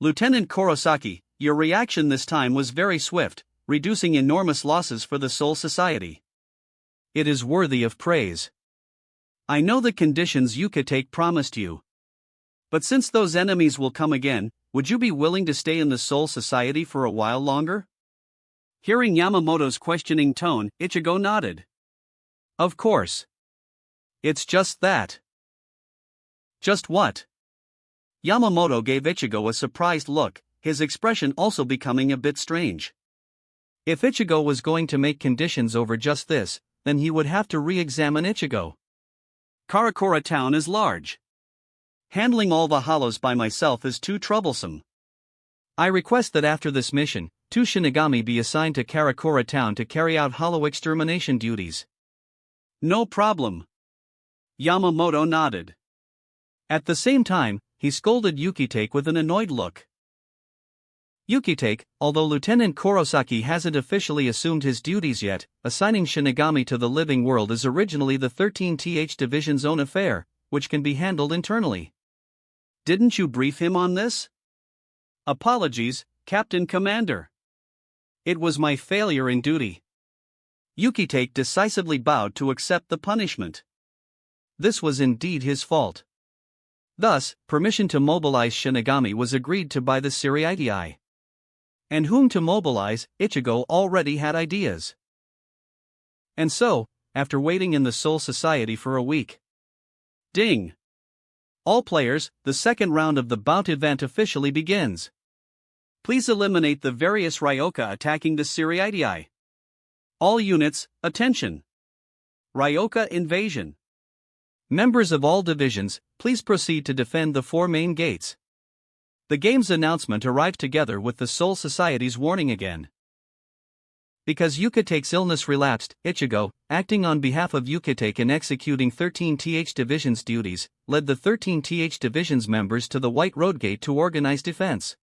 A: Lieutenant Kurosaki, your reaction this time was very swift, reducing enormous losses for the Soul Society. It is worthy of praise. I know the conditions Yukitake promised you. But since those enemies will come again, would you be willing to stay in the Soul Society for a while longer? Hearing Yamamoto's questioning tone, Ichigo nodded. Of course. It's just that. Just what? Yamamoto gave Ichigo a surprised look, his expression also becoming a bit strange. If Ichigo was going to make conditions over just this, then he would have to re-examine Ichigo. Karakura town is large. Handling all the hollows by myself is too troublesome. I request that after this mission, 2 Shinigami be assigned to Karakura town to carry out hollow extermination duties. No problem. Yamamoto nodded. At the same time, he scolded Yukitake with an annoyed look. Yukitake, although Lieutenant Kurosaki hasn't officially assumed his duties yet, assigning Shinigami to the living world is originally the 13th Division's own affair, which can be handled internally. Didn't you brief him on this? Apologies, Captain Commander. It was my failure in duty. Yukitake decisively bowed to accept the punishment. This was indeed his fault. Thus, permission to mobilize Shinigami was agreed to by the Seriitii. And whom to mobilize, Ichigo already had ideas. And so, after waiting in the Soul Society for a week. Ding! All players, the second round of the bout event officially begins. Please eliminate the various Ryoka attacking the Seriitii. All units, attention! Ryoka invasion. Members of all divisions, please proceed to defend the 4 main gates. The game's announcement arrived together with the Soul Society's warning again. Because Yukate's illness relapsed, Ichigo, acting on behalf of Yukatake and executing 13th Division's duties, led the 13th Division's members to the White Road Gate to organize defense.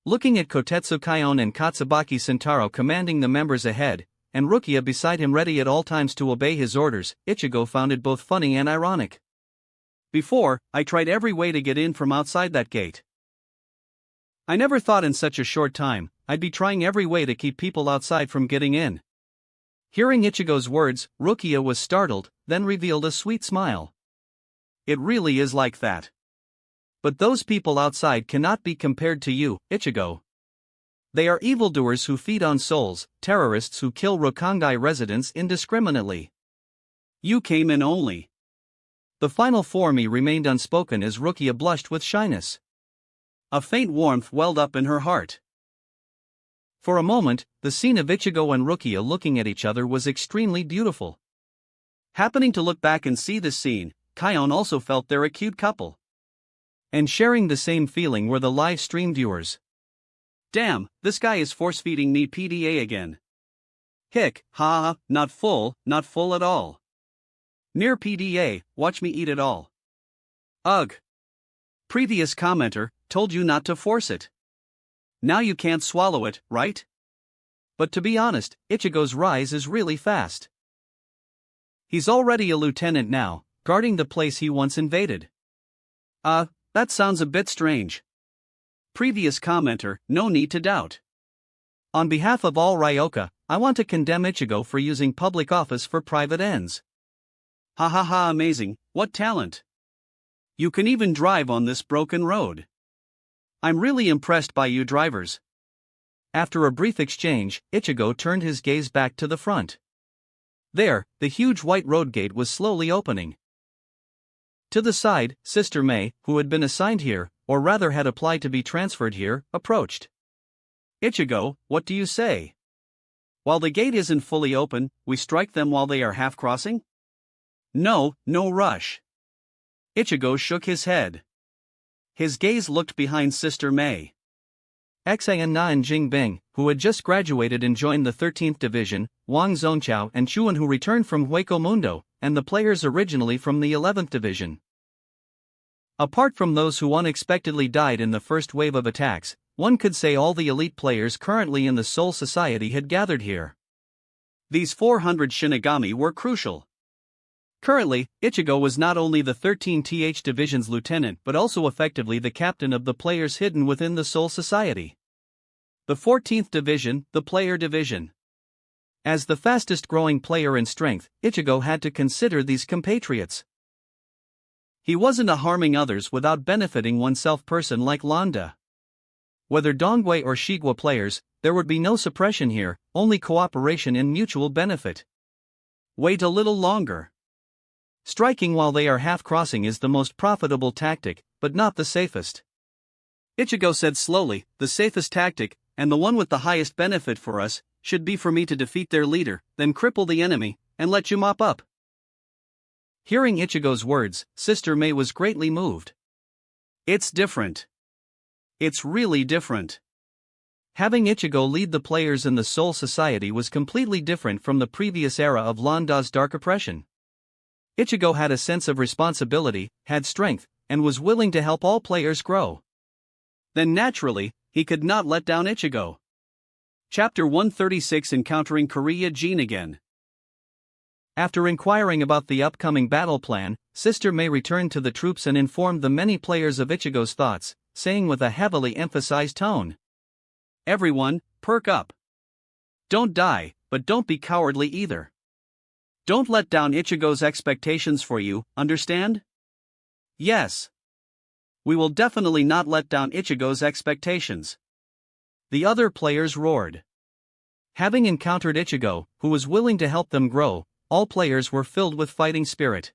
A: Looking at Kotetsu Kaion and Katsubaki Sentaro commanding the members ahead, and Rukia beside him ready at all times to obey his orders, Ichigo found it both funny and ironic. Before, I tried every way to get in from outside that gate. I never thought in such a short time, I'd be trying every way to keep people outside from getting in. Hearing Ichigo's words, Rukia was startled, then revealed a sweet smile. It really is like that. But those people outside cannot be compared to you, Ichigo. They are evildoers who feed on souls, terrorists who kill Rokangai residents indiscriminately. You came in only. The final for me remained unspoken as Rukia blushed with shyness. A faint warmth welled up in her heart. For a moment, the scene of Ichigo and Rukia looking at each other was extremely beautiful. Happening to look back and see this scene, Kaion also felt they're a cute couple. And sharing the same feeling were the live stream viewers. Damn, this guy is force-feeding me PDA again. Hick, ha, not full at all. Near PDA, watch me eat it all. Ugh. Previous commenter, told you not to force it. Now you can't swallow it, right? But to be honest, Ichigo's rise is really fast. He's already a lieutenant now, guarding the place he once invaded. That sounds a bit strange. Previous commenter, no need to doubt. On behalf of all Ryoka, I want to condemn Ichigo for using public office for private ends. Ha ha ha, amazing, what talent. You can even drive on this broken road. I'm really impressed by you drivers. After a brief exchange, Ichigo turned his gaze back to the front. There, the huge white road gate was slowly opening. To the side, Sister May, who had been assigned here, or rather had applied to be transferred here, approached. Ichigo, what do you say? While the gate isn't fully open, we strike them while they are half crossing? No rush. Ichigo shook his head. His gaze looked behind Sister May. Xan Na and Jingbing, who had just graduated and joined the 13th Division, Wang Zonchao and Chuan who returned from Hueco Mundo, and the players originally from the 11th Division. Apart from those who unexpectedly died in the first wave of attacks, one could say all the elite players currently in the Soul Society had gathered here. These 400 Shinigami were crucial. Currently, Ichigo was not only the 13th Division's lieutenant but also effectively the captain of the players hidden within the Soul Society. The 14th Division, the player division. As the fastest growing player in strength, Ichigo had to consider these compatriots. He wasn't a harming others without benefiting oneself person like Londa. Whether Dongui or Shigwa players, there would be no suppression here, only cooperation and mutual benefit. Wait a little longer. Striking while they are half-crossing is the most profitable tactic, but not the safest. Ichigo said slowly, the safest tactic, and the one with the highest benefit for us, should be for me to defeat their leader, then cripple the enemy, and let you mop up. Hearing Ichigo's words, Sister May was greatly moved. It's different. It's really different. Having Ichigo lead the players in the Soul Society was completely different from the previous era of Londa's dark oppression. Ichigo had a sense of responsibility, had strength, and was willing to help all players grow. Then naturally, he could not let down Ichigo. Chapter 136 Encountering Korea Jean again. After inquiring about the upcoming battle plan, Sister May returned to the troops and informed the many players of Ichigo's thoughts, saying with a heavily emphasized tone. Everyone, perk up. Don't die, but don't be cowardly either. Don't let down Ichigo's expectations for you, understand? Yes. We will definitely not let down Ichigo's expectations. The other players roared. Having encountered Ichigo, who was willing to help them grow, all players were filled with fighting spirit.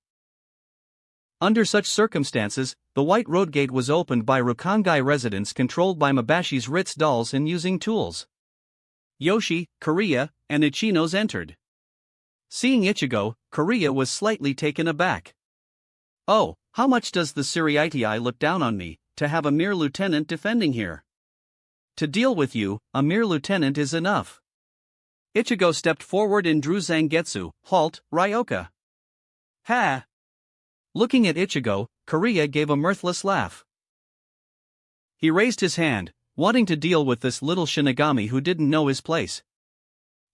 A: Under such circumstances, the White Road Gate was opened by Rokangai residents controlled by Mabashi's Ritz dolls and using tools. Yoshi, Korea, and Ichinos entered. Seeing Ichigo, Korea was slightly taken aback. Oh, how much does the Suriitii look down on me, to have a mere lieutenant defending here. To deal with you, a mere lieutenant is enough. Ichigo stepped forward and drew Zangetsu. Halt, Ryoka. Ha! Looking at Ichigo, Korea gave a mirthless laugh. He raised his hand, wanting to deal with this little Shinigami who didn't know his place.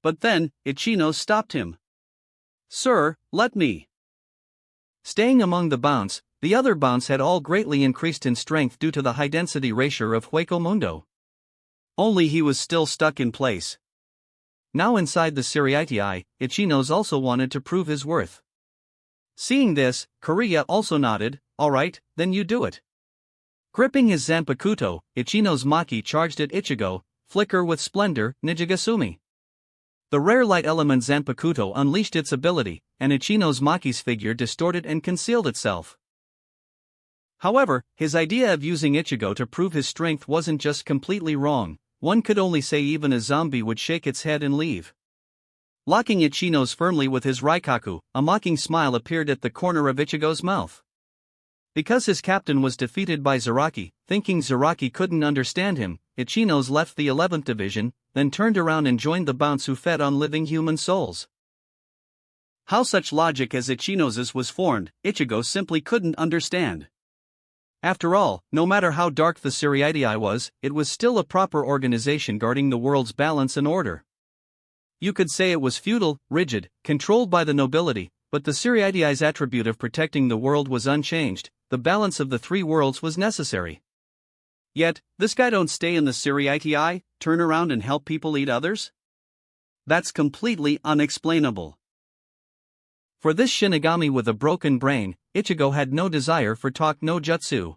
A: But then, Ichino stopped him. Sir, let me. Staying among the bounce, the other bounce had all greatly increased in strength due to the high-density ratio of Hueco Mundo. Only he was still stuck in place. Now inside the Siriitii, Ichinos also wanted to prove his worth. Seeing this, Korea also nodded. Alright, then you do it. Gripping his Zanpakuto, Ichino's Maki charged at Ichigo. Flicker with splendor, Nijigasumi. The rare light element Zanpakuto unleashed its ability, and Ichino's Maki's figure distorted and concealed itself. However, his idea of using Ichigo to prove his strength wasn't just completely wrong. One could only say even a zombie would shake its head and leave. Locking Ichino's firmly with his Raikaku, a mocking smile appeared at the corner of Ichigo's mouth. Because his captain was defeated by Zaraki, thinking Zaraki couldn't understand him, Ichino's left the 11th Division, then turned around and joined the bounce who fed on living human souls. How such logic as Ichinos's was formed, Ichigo simply couldn't understand. After all, no matter how dark the Siriitii was, it was still a proper organization guarding the world's balance and order. You could say it was feudal, rigid, controlled by the nobility, but the Siriitii's attribute of protecting the world was unchanged. The balance of the three worlds was necessary. Yet, this guy don't stay in the Siriitii, turn around and help people eat others? That's completely unexplainable. For this Shinigami with a broken brain, Ichigo had no desire for talk no jutsu.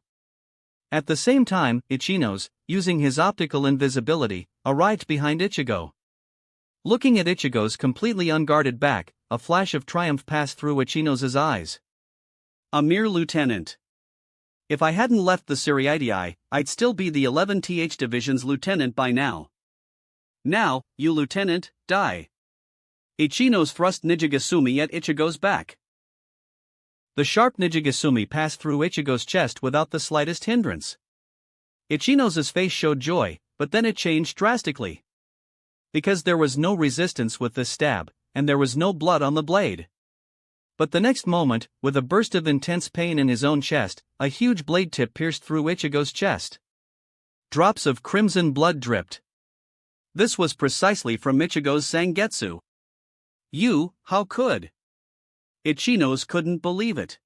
A: At the same time, Ichinos, using his optical invisibility, arrived behind Ichigo. Looking at Ichigo's completely unguarded back, a flash of triumph passed through Ichinos' eyes. A mere lieutenant. If I hadn't left the Siriitii, I'd still be the 11th Division's lieutenant by now. Now, you lieutenant, die. Ichinos thrust Nijigasumi at Ichigo's back. The sharp Nijigasumi passed through Ichigo's chest without the slightest hindrance. Ichinos' face showed joy, but then it changed drastically. Because there was no resistance with this stab, and there was no blood on the blade. But the next moment, with a burst of intense pain in his own chest, a huge blade tip pierced through Ichigo's chest. Drops of crimson blood dripped. This was precisely from Ichigo's Zangetsu. How could? Ichinos couldn't believe it.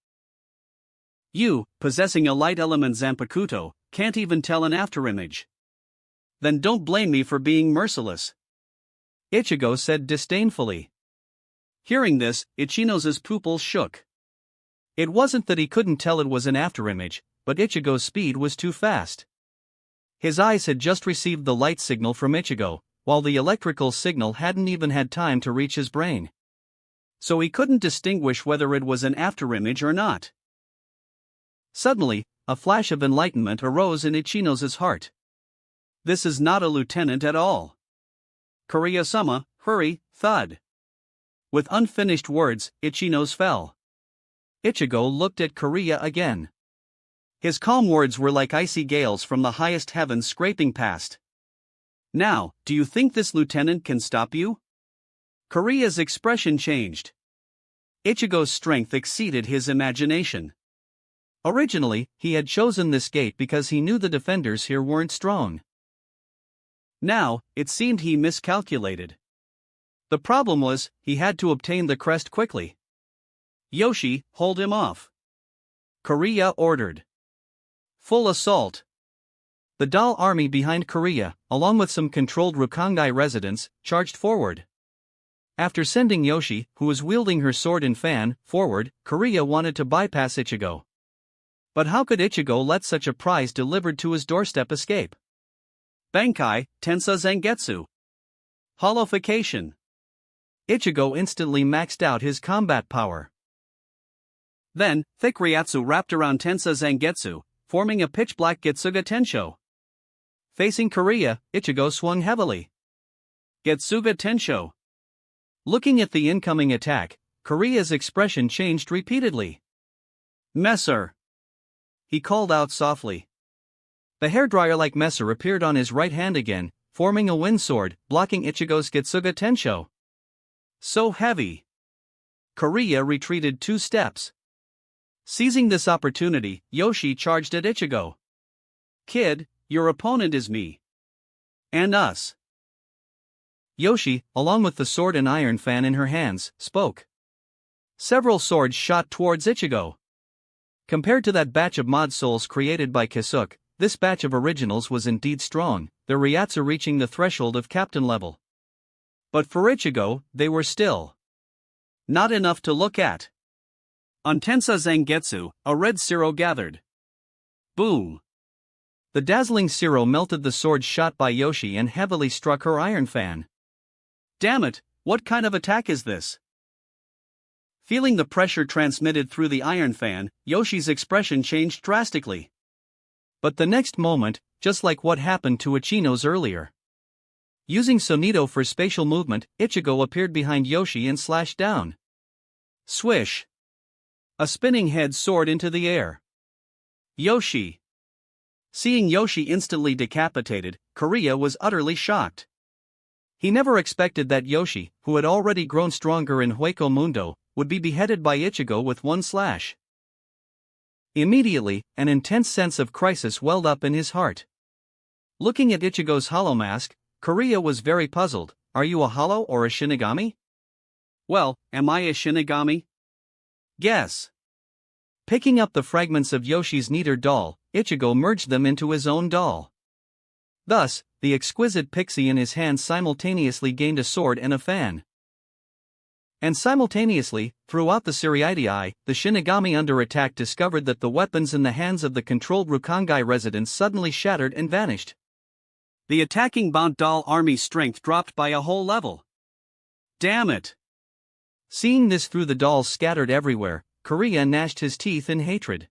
A: You, possessing a light element Zanpakuto, can't even tell an afterimage. Then don't blame me for being merciless. Ichigo said disdainfully. Hearing this, Ichinos' pupils shook. It wasn't that he couldn't tell it was an afterimage, but Ichigo's speed was too fast. His eyes had just received the light signal from Ichigo, while the electrical signal hadn't even had time to reach his brain. So he couldn't distinguish whether it was an afterimage or not. Suddenly, a flash of enlightenment arose in Ichinos' heart. This is not a lieutenant at all. Korea-sama, hurry, thud. With unfinished words, Ichinos fell. Ichigo looked at Korea again. His calm words were like icy gales from the highest heavens scraping past. Now, do you think this lieutenant can stop you? Korea's expression changed. Ichigo's strength exceeded his imagination. Originally, he had chosen this gate because he knew the defenders here weren't strong. Now, it seemed he miscalculated. The problem was, he had to obtain the crest quickly. Yoshi, hold him off. Korea ordered. Full assault. The doll army behind Korea, along with some controlled Rukongai residents, charged forward. After sending Yoshi, who was wielding her sword and fan, forward, Korea wanted to bypass Ichigo. But how could Ichigo let such a prize delivered to his doorstep escape? Bankai, Tensa Zangetsu. Holification. Ichigo instantly maxed out his combat power. Then, thick Ryatsu wrapped around Tensa Zangetsu, forming a pitch-black Getsuga Tensho. Facing Korea, Ichigo swung heavily. Getsuga Tensho. Looking at the incoming attack, Korea's expression changed repeatedly. Messer. He called out softly. The hairdryer-like messer appeared on his right hand again, forming a wind sword, blocking Ichigo's Getsuga Tensho. So heavy. Kariya retreated 2 steps. Seizing this opportunity, Yoshi charged at Ichigo. "Kid, your opponent is me. And us." Yoshi, along with the sword and iron fan in her hands, spoke. Several swords shot towards Ichigo. Compared to that batch of mod souls created by Kisuke, this batch of originals was indeed strong, their Ryatsu reaching the threshold of captain level. But for Ichigo, they were still not enough to look at. On Tensa Zangetsu, a red Siro gathered. Boom! The dazzling Siro melted the sword shot by Yoshi and heavily struck her iron fan. Damn it, what kind of attack is this? Feeling the pressure transmitted through the iron fan, Yoshi's expression changed drastically. But the next moment, just like what happened to Ichino's earlier. Using Sonito for spatial movement, Ichigo appeared behind Yoshi and slashed down. Swish! A spinning head soared into the air. Yoshi! Seeing Yoshi instantly decapitated, Kariya was utterly shocked. He never expected that Yoshi, who had already grown stronger in Hueco Mundo, would be beheaded by Ichigo with one slash. Immediately, an intense sense of crisis welled up in his heart. Looking at Ichigo's hollow mask, Kariya was very puzzled. Are you a hollow or a Shinigami? Well, am I a Shinigami? Guess. Picking up the fragments of Yoshi's neater doll, Ichigo merged them into his own doll. Thus, the exquisite pixie in his hand simultaneously gained a sword and a fan. And simultaneously, throughout the Seriitii, the Shinigami under attack discovered that the weapons in the hands of the controlled Rukongai residents suddenly shattered and vanished. The attacking Bount doll army's strength dropped by a whole level. Damn it! Seeing this through the dolls scattered everywhere, Kariya gnashed his teeth in hatred.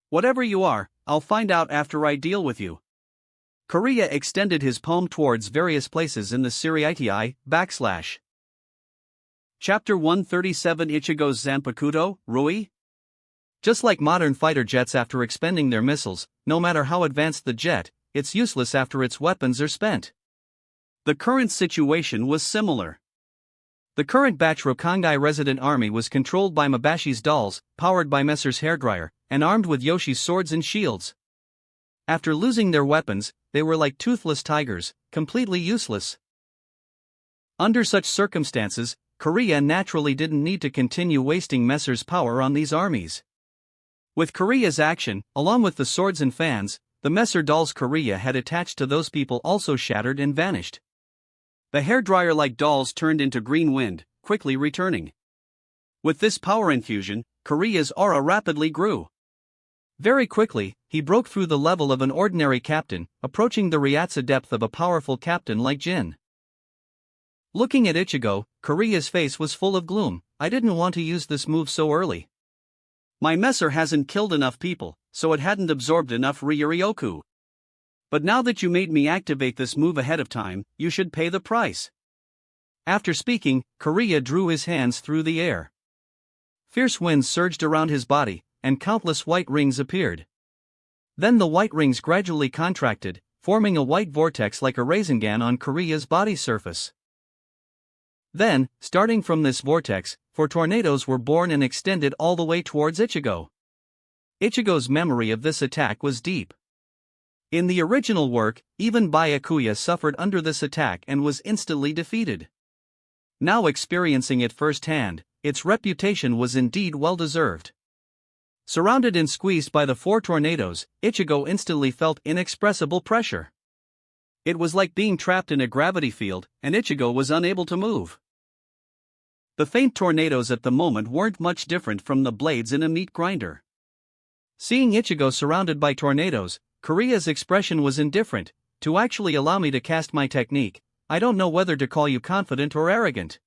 A: Whatever you are, I'll find out after I deal with you. Kariya extended his palm towards various places in the Seriitii, /. Chapter 137 Ichigo's Zanpakuto, Rui? Just like modern fighter jets after expending their missiles, no matter how advanced the jet, it's useless after its weapons are spent. The current situation was similar. The current batch Rukongai resident army was controlled by Mabashi's dolls, powered by Messer's hairdryer, and armed with Yoshi's swords and shields. After losing their weapons, they were like toothless tigers, completely useless. Under such circumstances, Kariya naturally didn't need to continue wasting Messer's power on these armies. With Kariya's action, along with the swords and fans, the Messer dolls Kariya had attached to those people also shattered and vanished. The hairdryer-like dolls turned into green wind, quickly returning. With this power infusion, Kariya's aura rapidly grew. Very quickly, he broke through the level of an ordinary captain, approaching the Ryatsu depth of a powerful captain like Jin. Looking at Ichigo, Kariya's face was full of gloom. I didn't want to use this move so early. My Messer hasn't killed enough people, so it hadn't absorbed enough Ryuryoku. But now that you made me activate this move ahead of time, you should pay the price. After speaking, Kariya drew his hands through the air. Fierce winds surged around his body, and countless white rings appeared. Then the white rings gradually contracted, forming a white vortex like a raisingan on Kariya's body surface. Then, starting from this vortex, 4 tornadoes were born and extended all the way towards Ichigo. Ichigo's memory of this attack was deep. In the original work, even Byakuya suffered under this attack and was instantly defeated. Now experiencing it firsthand, its reputation was indeed well-deserved. Surrounded and squeezed by the 4 tornadoes, Ichigo instantly felt inexpressible pressure. It was like being trapped in a gravity field, and Ichigo was unable to move. The faint tornadoes at the moment weren't much different from the blades in a meat grinder. Seeing Ichigo surrounded by tornadoes, Kariya's expression was indifferent. To actually allow me to cast my technique, I don't know whether to call you confident or arrogant.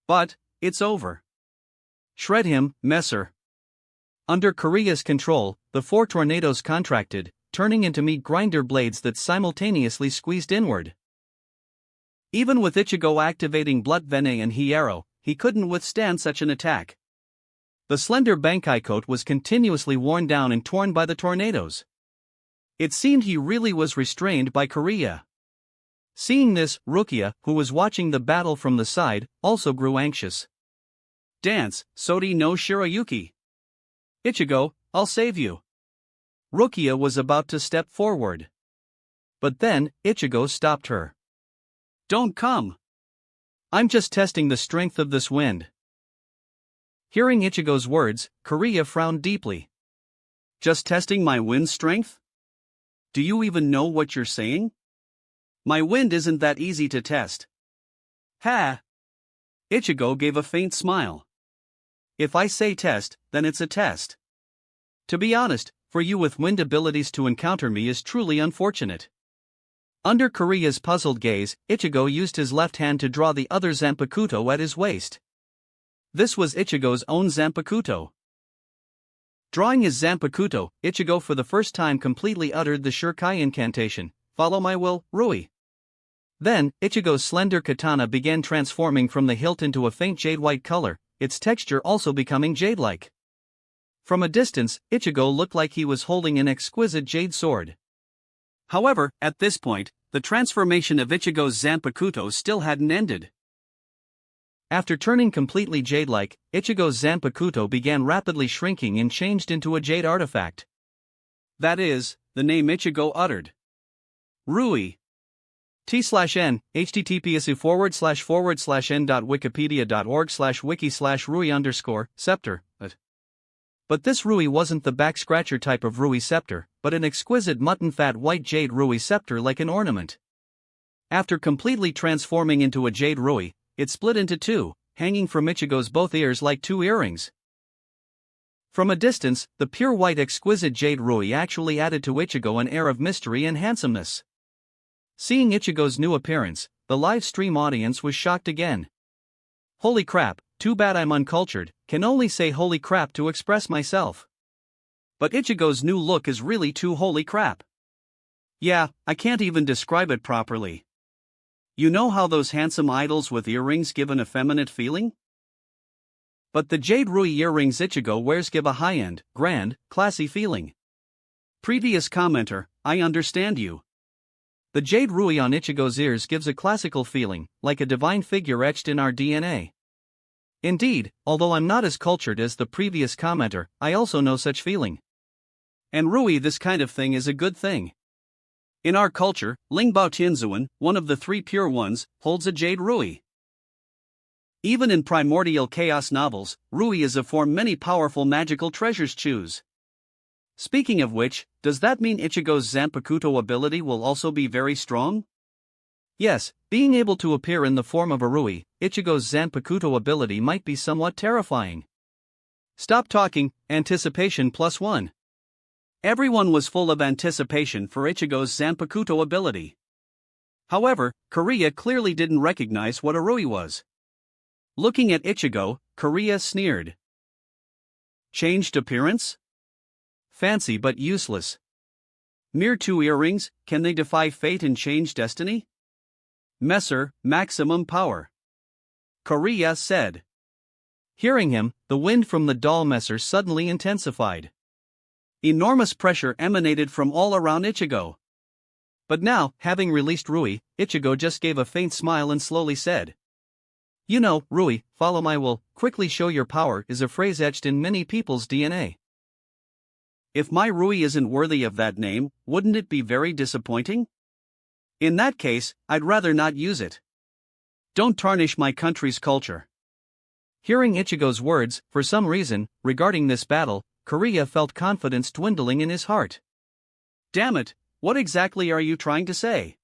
A: But, it's over. Shred him, Messer. Under Kariya's control, the 4 tornadoes contracted, turning into meat grinder blades that simultaneously squeezed inward. Even with Ichigo activating Blood Vene and Hiero, he couldn't withstand such an attack. The slender Bankai coat was continuously worn down and torn by the tornadoes. It seemed he really was restrained by Korea. Seeing this, Rukia, who was watching the battle from the side, also grew anxious. Dance, Sori no Shirayuki. Ichigo, I'll save you. Rukia was about to step forward. But then, Ichigo stopped her. Don't come. I'm just testing the strength of this wind. Hearing Ichigo's words, Korea frowned deeply. Just testing my wind strength? Do you even know what you're saying? My wind isn't that easy to test. Ha! Ichigo gave a faint smile. If I say test, then it's a test. To be honest, for you with wind abilities to encounter me is truly unfortunate. Under Korea's puzzled gaze, Ichigo used his left hand to draw the other Zanpakuto at his waist. This was Ichigo's own Zanpakuto. Drawing his Zanpakuto, Ichigo for the first time completely uttered the Shurikai incantation, "Follow my will, Rui." Then, Ichigo's slender katana began transforming from the hilt into a faint jade-white color, its texture also becoming jade-like. From a distance, Ichigo looked like he was holding an exquisite jade sword. However, at this point, the transformation of Ichigo's Zanpakuto still hadn't ended. After turning completely jade-like, Ichigo's Zanpakuto began rapidly shrinking and changed into a jade artifact. That is, the name Ichigo uttered. Rui. T/N, https://n.wikipedia.org/wiki/Rui_scepter. But this Rui wasn't the back scratcher type of Rui scepter, but an exquisite mutton fat white jade Rui scepter like an ornament. After completely transforming into a jade Rui, it split into two, hanging from Ichigo's both ears like two earrings. From a distance, the pure white exquisite jade Rui actually added to Ichigo an air of mystery and handsomeness. Seeing Ichigo's new appearance, the live stream audience was shocked again. Holy crap, too bad I'm uncultured, can only say holy crap to express myself. But Ichigo's new look is really too holy crap. Yeah, I can't even describe it properly. You know how those handsome idols with earrings give an effeminate feeling? But the jade Rui earrings Ichigo wears give a high-end, grand, classy feeling. Previous commenter, I understand you. The jade Rui on Ichigo's ears gives a classical feeling, like a divine figure etched in our DNA. Indeed, although I'm not as cultured as the previous commenter, I also know such feeling. And Rui, this kind of thing is a good thing. In our culture, Lingbao Tianzuan, one of the three pure ones, holds a jade Rui. Even in primordial chaos novels, Rui is a form many powerful magical treasures choose. Speaking of which, does that mean Ichigo's Zanpakuto ability will also be very strong? Yes, being able to appear in the form of a Rui, Ichigo's Zanpakuto ability might be somewhat terrifying. Stop talking, anticipation +1. Everyone was full of anticipation for Ichigo's Zanpakuto ability. However, Korea clearly didn't recognize what a Rui was. Looking at Ichigo, Korea sneered. Changed appearance? Fancy but useless. Mere two earrings, can they defy fate and change destiny? Messer, maximum power. Korea said. Hearing him, the wind from the doll Messer suddenly intensified. Enormous pressure emanated from all around Ichigo. But now, having released Rui, Ichigo just gave a faint smile and slowly said. You know, Rui, follow my will, quickly show your power is a phrase etched in many people's DNA. If my Rui isn't worthy of that name, wouldn't it be very disappointing? In that case, I'd rather not use it. Don't tarnish my country's culture. Hearing Ichigo's words, for some reason, regarding this battle, Korea felt confidence dwindling in his heart. Damn it, what exactly are you trying to say?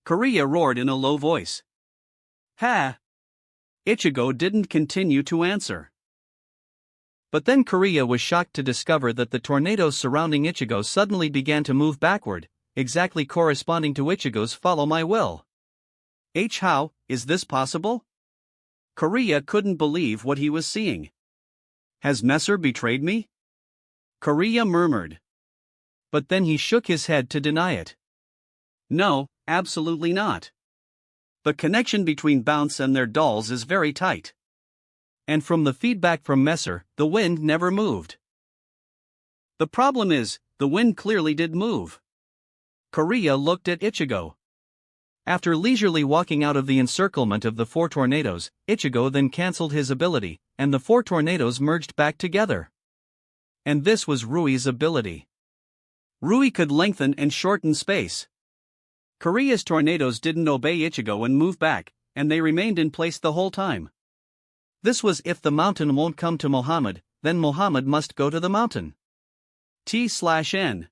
A: Korea roared in a low voice. Ha! Ichigo didn't continue to answer. But then Korea was shocked to discover that the tornadoes surrounding Ichigo suddenly began to move backward, exactly corresponding to Ichigo's follow my will. How, is this possible? Korea couldn't believe what he was seeing. Has Messer betrayed me? Korea murmured. But then he shook his head to deny it. No, absolutely not. The connection between Bounce and their dolls is very tight. And from the feedback from Messer, the wind never moved. The problem is, the wind clearly did move. Kariya looked at Ichigo. After leisurely walking out of the encirclement of the 4 tornadoes, Ichigo then cancelled his ability, and the 4 tornadoes merged back together. And this was Rui's ability. Rui could lengthen and shorten space. Kariya's tornadoes didn't obey Ichigo and move back, and they remained in place the whole time. This was if the mountain won't come to Muhammad, then Muhammad must go to the mountain. T/N.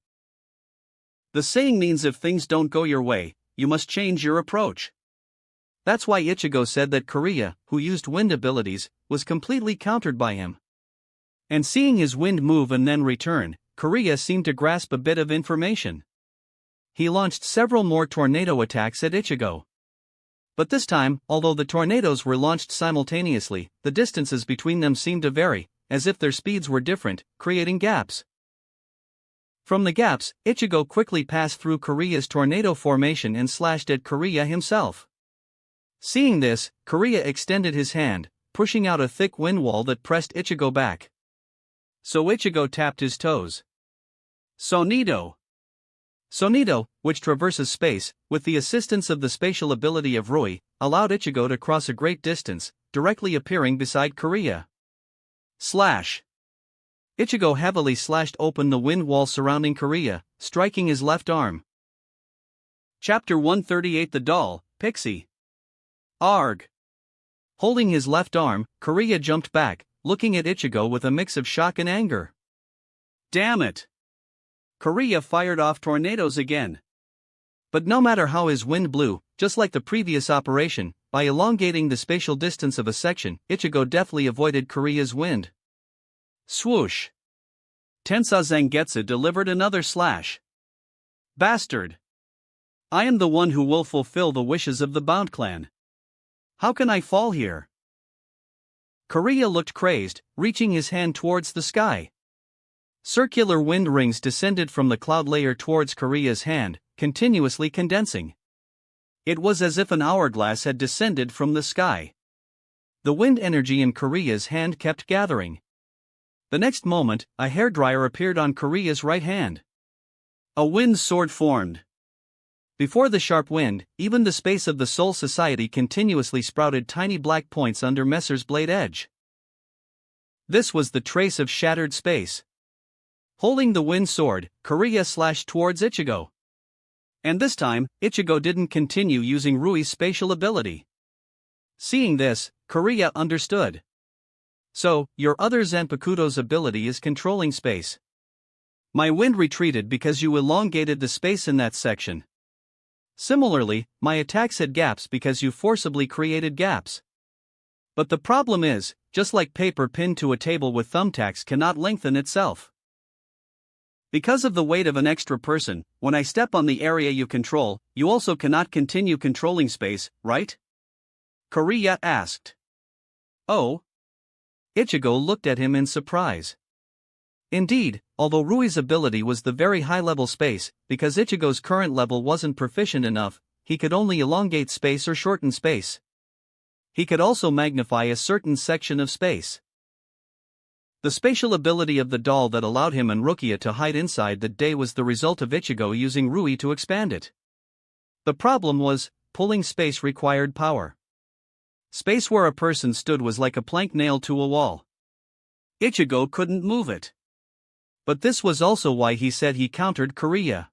A: The saying means if things don't go your way, you must change your approach. That's why Ichigo said that Kariya, who used wind abilities, was completely countered by him. And seeing his wind move and then return, Kariya seemed to grasp a bit of information. He launched several more tornado attacks at Ichigo. But this time, although the tornadoes were launched simultaneously, the distances between them seemed to vary, as if their speeds were different, creating gaps. From the gaps, Ichigo quickly passed through Kariya's tornado formation and slashed at Kariya himself. Seeing this, Kariya extended his hand, pushing out a thick wind wall that pressed Ichigo back. So Ichigo tapped his toes. Sonido. Sonido, which traverses space, with the assistance of the spatial ability of Rui, allowed Ichigo to cross a great distance, directly appearing beside Kariya. Slash. Ichigo heavily slashed open the wind wall surrounding Kariya, striking his left arm. Chapter 138 The Doll, Pixie. Arg. Holding his left arm, Kariya jumped back, looking at Ichigo with a mix of shock and anger. Damn it! Kariya fired off tornadoes again. But no matter how his wind blew, just like the previous operation, by elongating the spatial distance of a section, Ichigo deftly avoided Kariya's wind. Swoosh! Tensa Zangetsu delivered another slash. Bastard! I am the one who will fulfill the wishes of the Bound Clan. How can I fall here? Kariya looked crazed, reaching his hand towards the sky. Circular wind rings descended from the cloud layer towards Kariya's hand, continuously condensing. It was as if an hourglass had descended from the sky. The wind energy in Kariya's hand kept gathering. The next moment, a hairdryer appeared on Kariya's right hand. A wind sword formed. Before the sharp wind, even the space of the Soul Society continuously sprouted tiny black points under Messer's blade edge. This was the trace of shattered space. Holding the wind sword, Kariya slashed towards Ichigo. And this time, Ichigo didn't continue using Rui's spatial ability. Seeing this, Kariya understood. So, your other Zanpakuto's ability is controlling space. My wind retreated because you elongated the space in that section. Similarly, my attacks had gaps because you forcibly created gaps. But the problem is, just like paper pinned to a table with thumbtacks cannot lengthen itself. Because of the weight of an extra person, when I step on the area you control, you also cannot continue controlling space, right? Kariya asked. Oh? Ichigo looked at him in surprise. Indeed, although Rui's ability was the very high-level space, because Ichigo's current level wasn't proficient enough, he could only elongate space or shorten space. He could also magnify a certain section of space. The spatial ability of the doll that allowed him and Rukia to hide inside that day was the result of Ichigo using Rui to expand it. The problem was, pulling space required power. Space where a person stood was like a plank nailed to a wall. Ichigo couldn't move it. But this was also why he said he countered Kariya.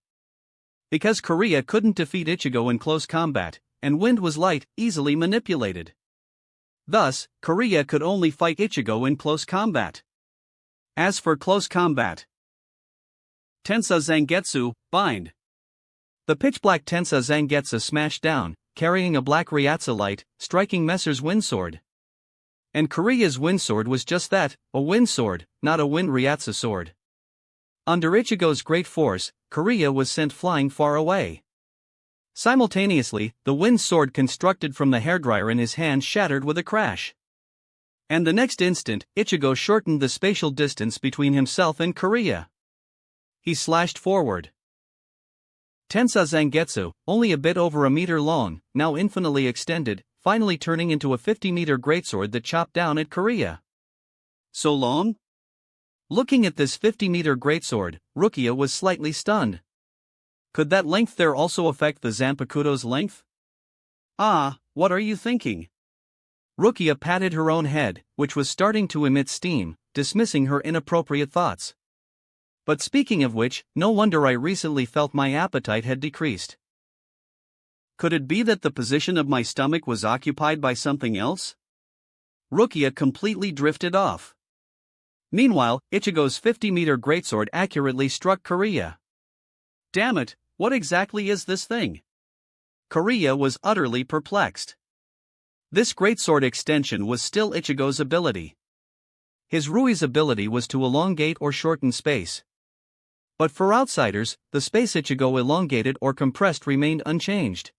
A: Because Kariya couldn't defeat Ichigo in close combat, and wind was light, easily manipulated. Thus, Kariya could only fight Ichigo in close combat. As for close combat, Tensa Zangetsu, bind. The pitch-black Tensa Zangetsu smashed down, carrying a black Ryatsu light, striking Messer's windsword. And Kariya's windsword was just that, a windsword, not a wind Ryatsu sword. Under Ichigo's great force, Kariya was sent flying far away. Simultaneously, the wind sword constructed from the hairdryer in his hand shattered with a crash. And the next instant, Ichigo shortened the spatial distance between himself and Kariya. He slashed forward. Tensa Zangetsu, only a bit over a meter long, now infinitely extended, finally turning into a 50-meter greatsword that chopped down at Kariya. So long? Looking at this 50-meter greatsword, Rukia was slightly stunned. Could that length there also affect the Zanpakuto's length? Ah, what are you thinking? Rukia patted her own head, which was starting to emit steam, dismissing her inappropriate thoughts. But speaking of which, no wonder I recently felt my appetite had decreased. Could it be that the position of my stomach was occupied by something else? Rukia completely drifted off. Meanwhile, Ichigo's 50-meter greatsword accurately struck Kariya. Damn it, what exactly is this thing? Kariya was utterly perplexed. This greatsword extension was still Ichigo's ability. His Rui's ability was to elongate or shorten space. But for outsiders, the space Ichigo elongated or compressed remained unchanged.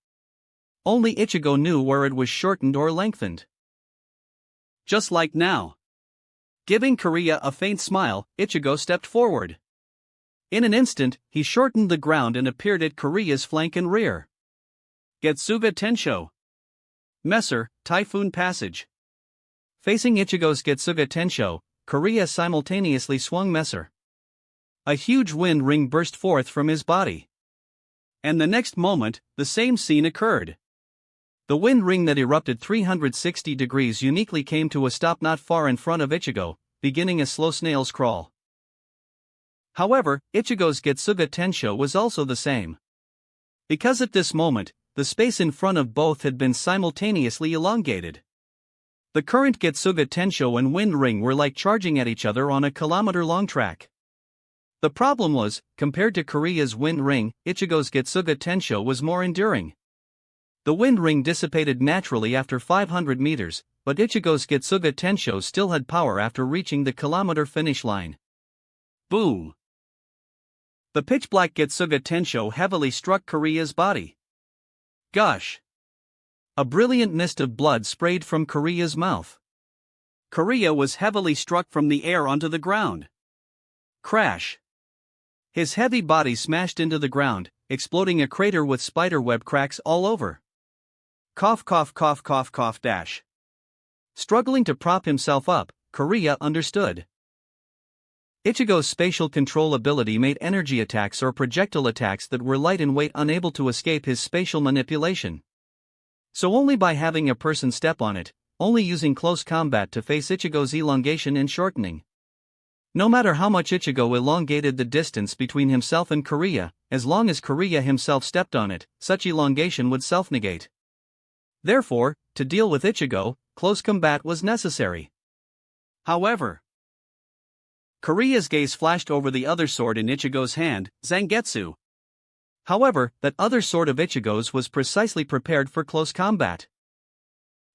A: Only Ichigo knew where it was shortened or lengthened. Just like now. Giving Kariya a faint smile, Ichigo stepped forward. In an instant, he shortened the ground and appeared at Kariya's flank and rear. Getsuga Tensho. Messer, Typhoon Passage. Facing Ichigo's Getsuga Tensho, Kariya simultaneously swung Messer. A huge wind ring burst forth from his body. And the next moment, the same scene occurred. The wind ring that erupted 360 degrees uniquely came to a stop not far in front of Ichigo, beginning a slow snail's crawl. However, Ichigo's Getsuga Tensho was also the same. Because at this moment, the space in front of both had been simultaneously elongated. The current Getsuga Tensho and wind ring were like charging at each other on a kilometer-long track. The problem was, compared to Kariya's wind ring, Ichigo's Getsuga Tensho was more enduring. The wind ring dissipated naturally after 500 meters, but Ichigo's Getsuga Tensho still had power after reaching the kilometer finish line. Boom! The pitch-black Getsuga Tensho heavily struck Kariya's body. Gosh! A brilliant mist of blood sprayed from Kariya's mouth. Kariya was heavily struck from the air onto the ground. Crash! His heavy body smashed into the ground, exploding a crater with spiderweb cracks all over. Cough cough cough cough cough dash. Struggling to prop himself up, Kariya understood. Ichigo's spatial control ability made energy attacks or projectile attacks that were light in weight unable to escape his spatial manipulation. So only by having a person step on it, only using close combat to face Ichigo's elongation and shortening. No matter how much Ichigo elongated the distance between himself and Kariya, as long as Kariya himself stepped on it, such elongation would self-negate. Therefore, to deal with Ichigo, close combat was necessary. However, Kariya's gaze flashed over the other sword in Ichigo's hand, Zangetsu. However, that other sword of Ichigo's was precisely prepared for close combat.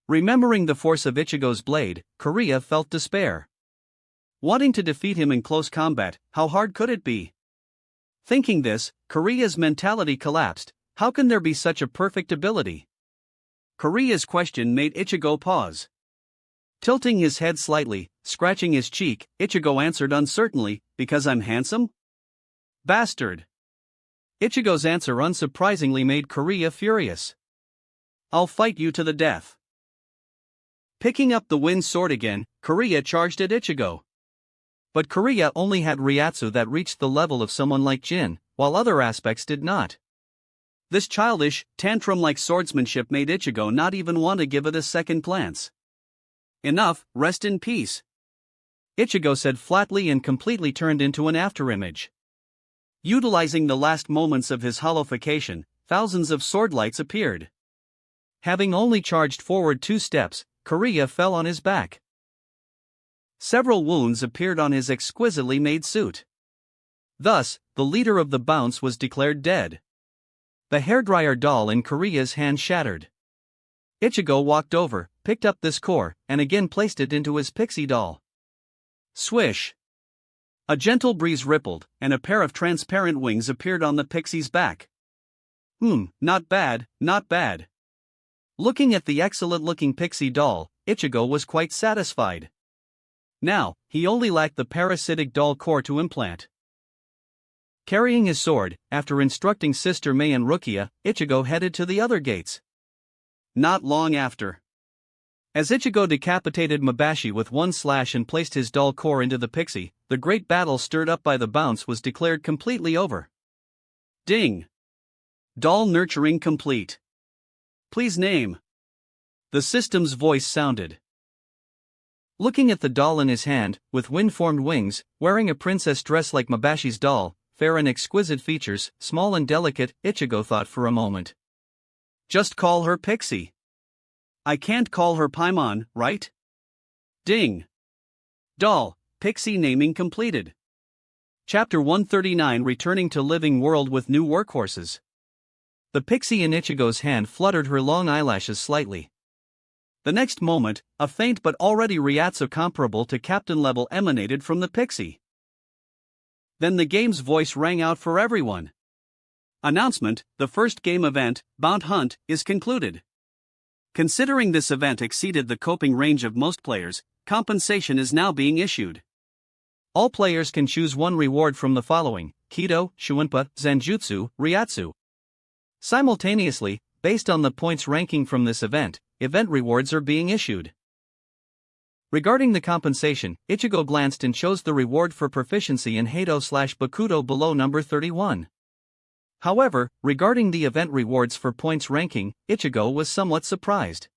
A: Remembering the force of Ichigo's blade, Kariya felt despair. Wanting to defeat him in close combat, how hard could it be? Thinking this, Kariya's mentality collapsed. How can there be such a perfect ability? Kariya's question made Ichigo pause. Tilting his head slightly, scratching his cheek, Ichigo answered uncertainly, "Because I'm handsome?" Bastard! Ichigo's answer unsurprisingly made Kariya furious. "I'll fight you to the death." Picking up the wind sword again, Kariya charged at Ichigo. But Kariya only had Ryatsu that reached the level of someone like Jin, while other aspects did not. This childish, tantrum-like swordsmanship made Ichigo not even want to give it a second glance. "Enough, rest in peace," Ichigo said flatly and completely turned into an afterimage. Utilizing the last moments of his holification, thousands of swordlights appeared. Having only charged forward 2 steps, Kariya fell on his back. Several wounds appeared on his exquisitely made suit. Thus, the leader of the bounce was declared dead. The hairdryer doll in Kariya's hand shattered. Ichigo walked over, picked up this core, and again placed it into his pixie doll. Swish! A gentle breeze rippled, and a pair of transparent wings appeared on the pixie's back. Not bad, not bad. Looking at the excellent-looking pixie doll, Ichigo was quite satisfied. Now, he only lacked the parasitic doll core to implant. Carrying his sword, after instructing Sister Mei and Rukia, Ichigo headed to the other gates. Not long after. As Ichigo decapitated Mabashi with one slash and placed his doll core into the pixie, the great battle stirred up by the bounce was declared completely over. Ding! Doll nurturing complete. Please name. The system's voice sounded. Looking at the doll in his hand, with wind-formed wings, wearing a princess dress like Mabashi's doll, fair and exquisite features, small and delicate, Ichigo thought for a moment. Just call her Pixie. I can't call her Paimon, right? Ding. Doll, Pixie naming completed. Chapter 139 Returning to Living World with New Workhorses. The pixie in Ichigo's hand fluttered her long eyelashes slightly. The next moment, a faint but already Ryatsu comparable to captain level emanated from the pixie. Then the game's voice rang out for everyone. Announcement: the first game event, Bounty Hunt, is concluded. Considering this event exceeded the coping range of most players, compensation is now being issued. All players can choose one reward from the following: Kido, Shuinpa, Zanjutsu, Ryatsu. Simultaneously, based on the points ranking from this event rewards are being issued. Regarding the compensation, Ichigo glanced and chose the reward for proficiency in Heido/Bakudo below number 31. However, regarding the event rewards for points ranking, Ichigo was somewhat surprised.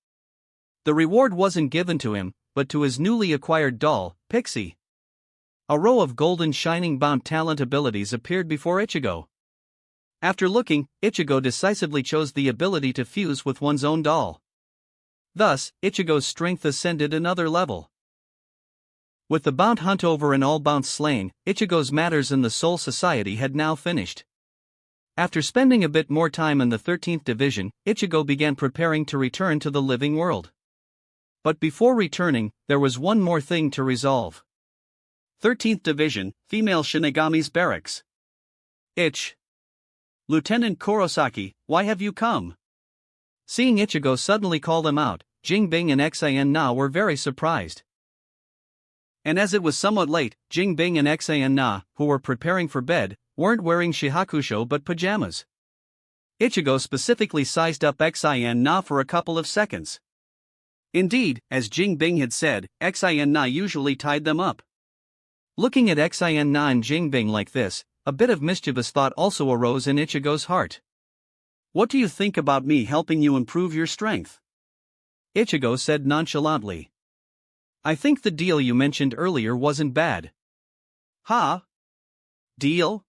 A: The reward wasn't given to him, but to his newly acquired doll, Pixie. A row of golden shining bound talent abilities appeared before Ichigo. After looking, Ichigo decisively chose the ability to fuse with one's own doll. Thus, Ichigo's strength ascended another level. With the Bounty Hunt over and all bounts slain, Ichigo's matters in the Soul Society had now finished. After spending a bit more time in the 13th Division, Ichigo began preparing to return to the living world. But before returning, there was one more thing to resolve. 13th Division, Female Shinigami's Barracks. Lieutenant Kurosaki, why have you come? Seeing Ichigo suddenly call them out, Jingbing and Xian Na were very surprised. And as it was somewhat late, Jingbing and Xian Na, who were preparing for bed, weren't wearing shihakusho but pajamas. Ichigo specifically sized up Xian Na for a couple of seconds. Indeed, as Jingbing had said, Xian Na usually tied them up. Looking at Xian Na and Jingbing like this, a bit of mischievous thought also arose in Ichigo's heart. What do you think about me helping you improve your strength? Ichigo said nonchalantly. I think the deal you mentioned earlier wasn't bad. Ha? Deal?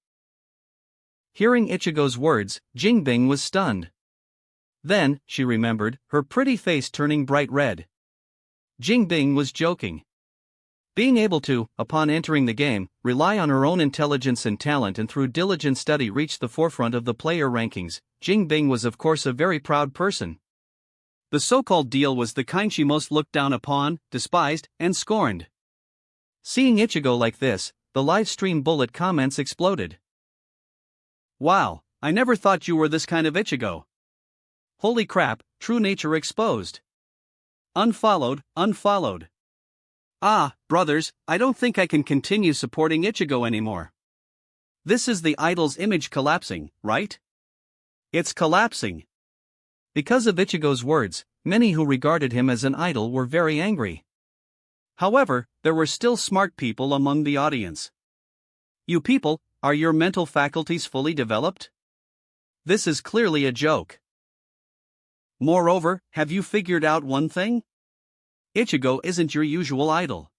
A: Hearing Ichigo's words, Jingbing was stunned. Then, she remembered, her pretty face turning bright red. Jingbing was joking. Being able to, upon entering the game, rely on her own intelligence and talent and through diligent study reach the forefront of the player rankings, Jingbing was of course a very proud person. The so-called deal was the kind she most looked down upon, despised, and scorned. Seeing Ichigo like this, the live stream bullet comments exploded. Wow, I never thought you were this kind of Ichigo. Holy crap, true nature exposed. Unfollowed. Ah, brothers, I don't think I can continue supporting Ichigo anymore. This is the idol's image collapsing, right? It's collapsing. Because of Ichigo's words, many who regarded him as an idol were very angry. However, there were still smart people among the audience. You people, are your mental faculties fully developed? This is clearly a joke. Moreover, have you figured out one thing? Ichigo isn't your usual idol.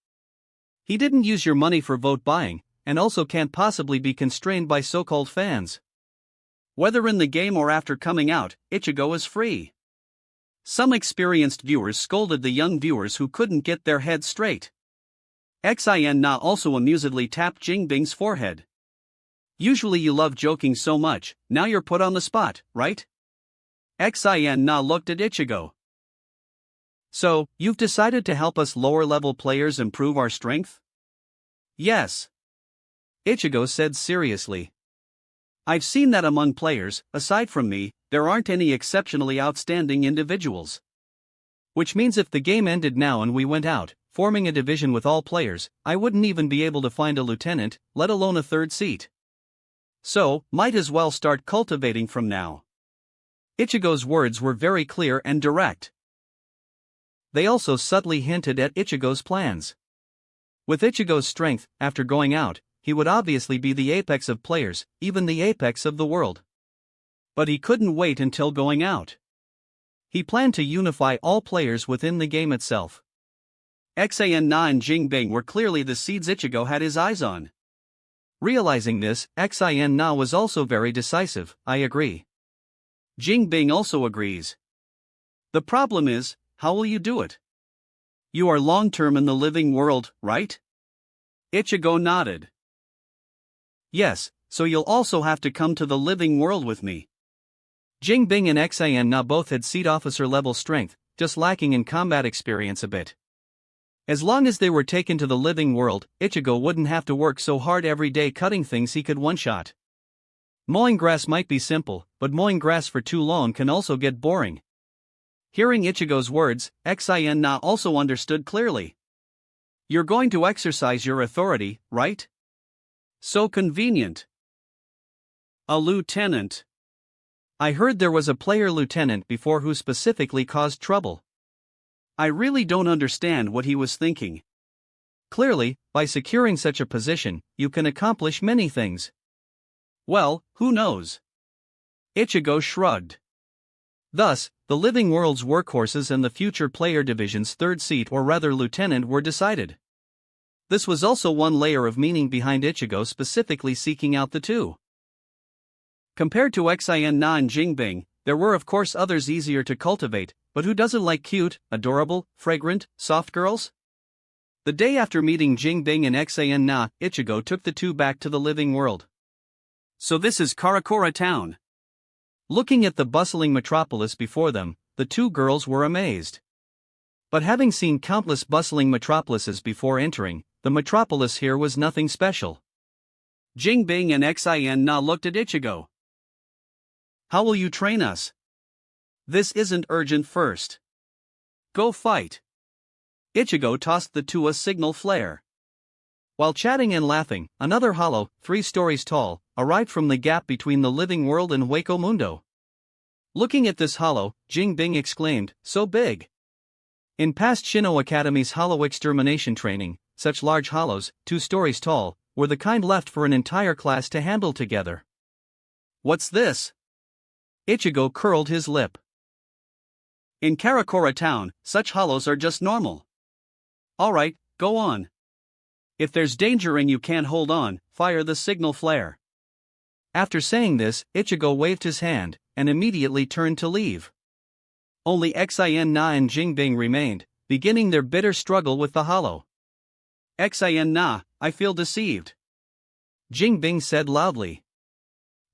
A: He didn't use your money for vote buying, and also can't possibly be constrained by so-called fans. Whether in the game or after coming out, Ichigo is free. Some experienced viewers scolded the young viewers who couldn't get their heads straight. Xian Na also amusedly tapped Jingbing's forehead. Usually you love joking so much, now you're put on the spot, right? Xian Na looked at Ichigo. So, you've decided to help us lower-level players improve our strength? Yes. Ichigo said seriously. I've seen that among players, aside from me, there aren't any exceptionally outstanding individuals. Which means if the game ended now and we went out, forming a division with all players, I wouldn't even be able to find a lieutenant, let alone a third seat. So, might as well start cultivating from now. Ichigo's words were very clear and direct. They also subtly hinted at Ichigo's plans. With Ichigo's strength, after going out, he would obviously be the apex of players, even the apex of the world. But he couldn't wait until going out. He planned to unify all players within the game itself. Xan and Jingbing were clearly the seeds Ichigo had his eyes on. Realizing this, Xin Na was also very decisive. I agree. Jingbing also agrees. The problem is, how will you do it? You are long-term in the living world, right? Ichigo nodded. Yes, so you'll also have to come to the living world with me. Jingbing and Xin Na both had seed officer level strength, just lacking in combat experience a bit. As long as they were taken to the living world, Ichigo wouldn't have to work so hard every day cutting things he could one-shot. Mowing grass might be simple, but mowing grass for too long can also get boring. Hearing Ichigo's words, Xin Na also understood clearly. You're going to exercise your authority, right? So convenient. A lieutenant. I heard there was a player lieutenant before who specifically caused trouble. I really don't understand what he was thinking. Clearly, by securing such a position, you can accomplish many things. Well, who knows? Ichigo shrugged. Thus, the living world's workhorses and the future player division's third seat or rather lieutenant were decided. This was also one layer of meaning behind Ichigo specifically seeking out the two. Compared to Xin Na and Jingbing, there were of course others easier to cultivate, but who doesn't like cute, adorable, fragrant, soft girls? The day after meeting Jingbing and Xin Na, Ichigo took the two back to the living world. So this is Karakura town. Looking at the bustling metropolis before them, the two girls were amazed. But having seen countless bustling metropolises before entering, the metropolis here was nothing special. Jingbing and Xin Na looked at Ichigo. How will you train us? This isn't urgent first. Go fight. Ichigo tossed the two a signal flare. While chatting and laughing, another hollow, 3 stories tall, arrived from the gap between the living world and Hueco Mundo. Looking at this hollow, Jingbing exclaimed, so big. In past Shino Academy's hollow extermination training, such large hollows, 2 stories tall, were the kind left for an entire class to handle together. What's this? Ichigo curled his lip. In Karakura town, such hollows are just normal. Alright, go on. If there's danger and you can't hold on, fire the signal flare. After saying this, Ichigo waved his hand, and immediately turned to leave. Only Xin Na and Jingbing remained, beginning their bitter struggle with the hollow. Xin Na, I feel deceived. Jingbing said loudly.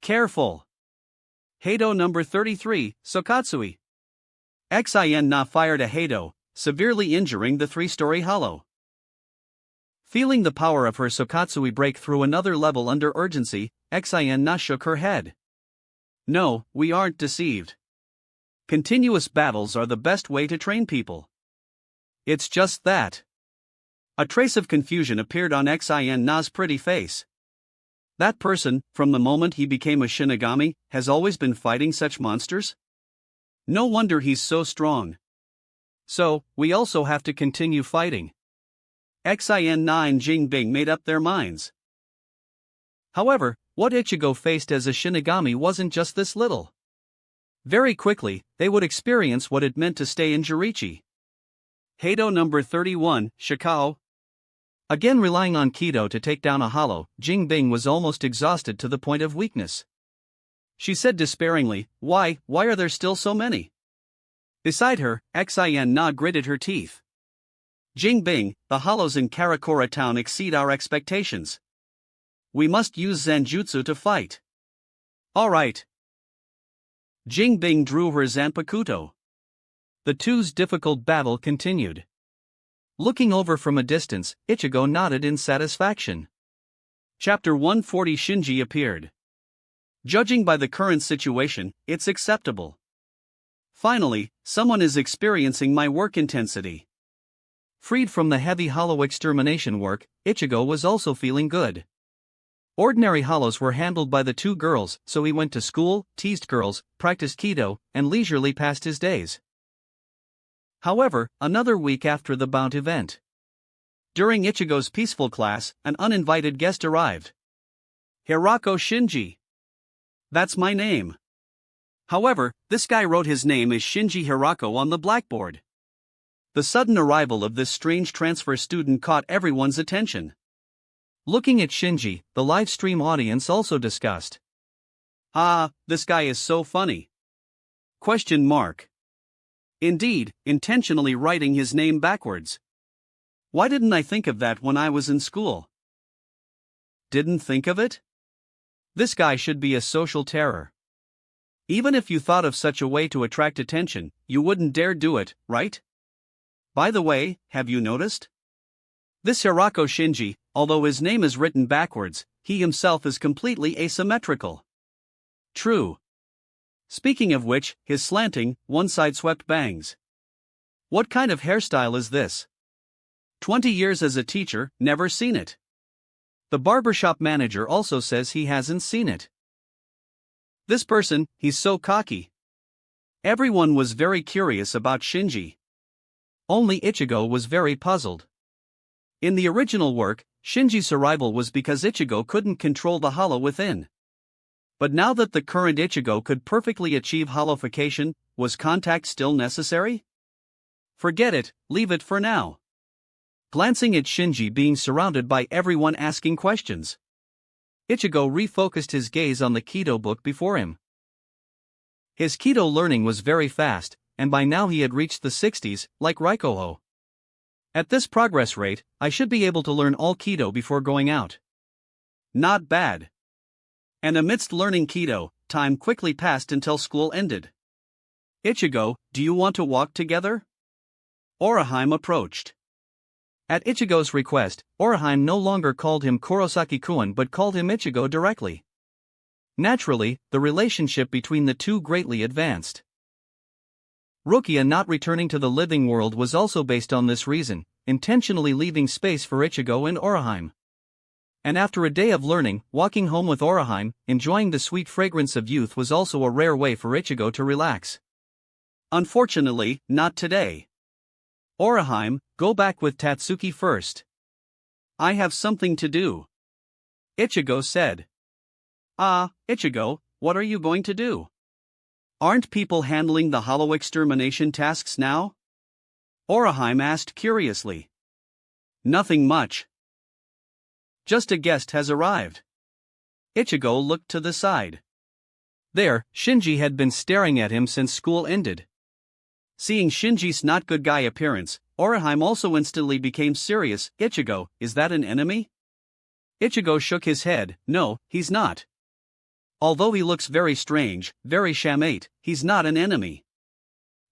A: Careful. Heido number 33, Sokatsui. Xin Na fired a Heido, severely injuring the 3-story hollow. Feeling the power of her Sokatsui break through another level under urgency, Xin Na shook her head. No, we aren't deceived. Continuous battles are the best way to train people. It's just that. A trace of confusion appeared on Xin Na's pretty face. That person, from the moment he became a Shinigami, has always been fighting such monsters? No wonder he's so strong. So, we also have to continue fighting. Xin Na and Jingbing made up their minds. However, what Ichigo faced as a Shinigami wasn't just this little. Very quickly, they would experience what it meant to stay in Jirichi. Heido number 31, Shikao. Again relying on Kido to take down a hollow, Jingbing was almost exhausted to the point of weakness. She said despairingly, why are there still so many? Beside her, Xin Na gritted her teeth. Jingbing, the hollows in Karakura town exceed our expectations. We must use Zanjutsu to fight. Alright. Jingbing drew her Zanpakuto. The two's difficult battle continued. Looking over from a distance, Ichigo nodded in satisfaction. Chapter 140 Shinji appeared. Judging by the current situation, it's acceptable. Finally, someone is experiencing my work intensity. Freed from the heavy hollow extermination work, Ichigo was also feeling good. Ordinary hollows were handled by the two girls, so he went to school, teased girls, practiced Kido, and leisurely passed his days. However, another week after the bout event. During Ichigo's peaceful class, an uninvited guest arrived. Hirako Shinji. That's my name. However, this guy wrote his name as Shinji Hirako on the blackboard. The sudden arrival of this strange transfer student caught everyone's attention. Looking at Shinji, the live stream audience also discussed. "Ah, this guy is so funny." Question mark. Indeed, intentionally writing his name backwards. Why didn't I think of that when I was in school? Didn't think of it? This guy should be a social terror. Even if you thought of such a way to attract attention, you wouldn't dare do it, right? By the way, have you noticed? This Hirako Shinji, although his name is written backwards, he himself is completely asymmetrical. True. Speaking of which, his slanting, one-side swept bangs. What kind of hairstyle is this? 20 years as a teacher, never seen it. The barbershop manager also says he hasn't seen it. This person, he's so cocky. Everyone was very curious about Shinji. Only Ichigo was very puzzled. In the original work, Shinji's arrival was because Ichigo couldn't control the hollow within. But now that the current Ichigo could perfectly achieve hollowification, was contact still necessary? Forget it, leave it for now. Glancing at Shinji being surrounded by everyone asking questions, Ichigo refocused his gaze on the Kido book before him. His Kido learning was very fast, and by now he had reached the 60s, like Raikoho. At this progress rate, I should be able to learn all Kido before going out. Not bad. And amidst learning Kido, time quickly passed until school ended. Ichigo, do you want to walk together? Oraheim approached. At Ichigo's request, Oraheim no longer called him Kurosaki-kun but called him Ichigo directly. Naturally, the relationship between the two greatly advanced. Rukia not returning to the living world was also based on this reason, intentionally leaving space for Ichigo and Oraheim. And after a day of learning, walking home with Oraheim, enjoying the sweet fragrance of youth was also a rare way for Ichigo to relax. Unfortunately, not today. Oraheim, go back with Tatsuki first. I have something to do. Ichigo said. Ah, Ichigo, what are you going to do? Aren't people handling the hollow extermination tasks now? Oraheim asked curiously. Nothing much. Just a guest has arrived. Ichigo looked to the side. There, Shinji had been staring at him since school ended. Seeing Shinji's not good guy appearance, Oraheim also instantly became serious. Ichigo, is that an enemy? Ichigo shook his head. No, he's not. Although he looks very strange, very shamate, he's not an enemy.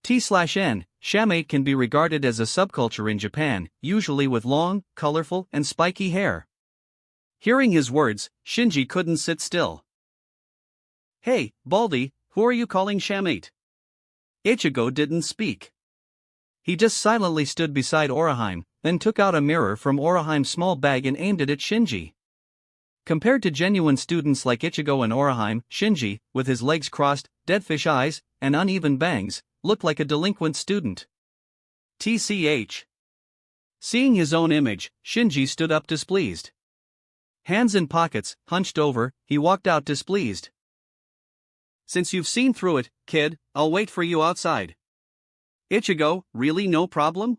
A: T/N, shamate can be regarded as a subculture in Japan, usually with long, colorful, and spiky hair. Hearing his words, Shinji couldn't sit still. Hey, Baldy, who are you calling shamate? Ichigo didn't speak. He just silently stood beside Oraheim, then took out a mirror from Oraheim's small bag and aimed it at Shinji. Compared to genuine students like Ichigo and Oraheim, Shinji, with his legs crossed, deadfish eyes, and uneven bangs, looked like a delinquent student. TCH. Seeing his own image, Shinji stood up displeased. Hands in pockets, hunched over, he walked out displeased. Since you've seen through it, kid, I'll wait for you outside. Ichigo, really no problem?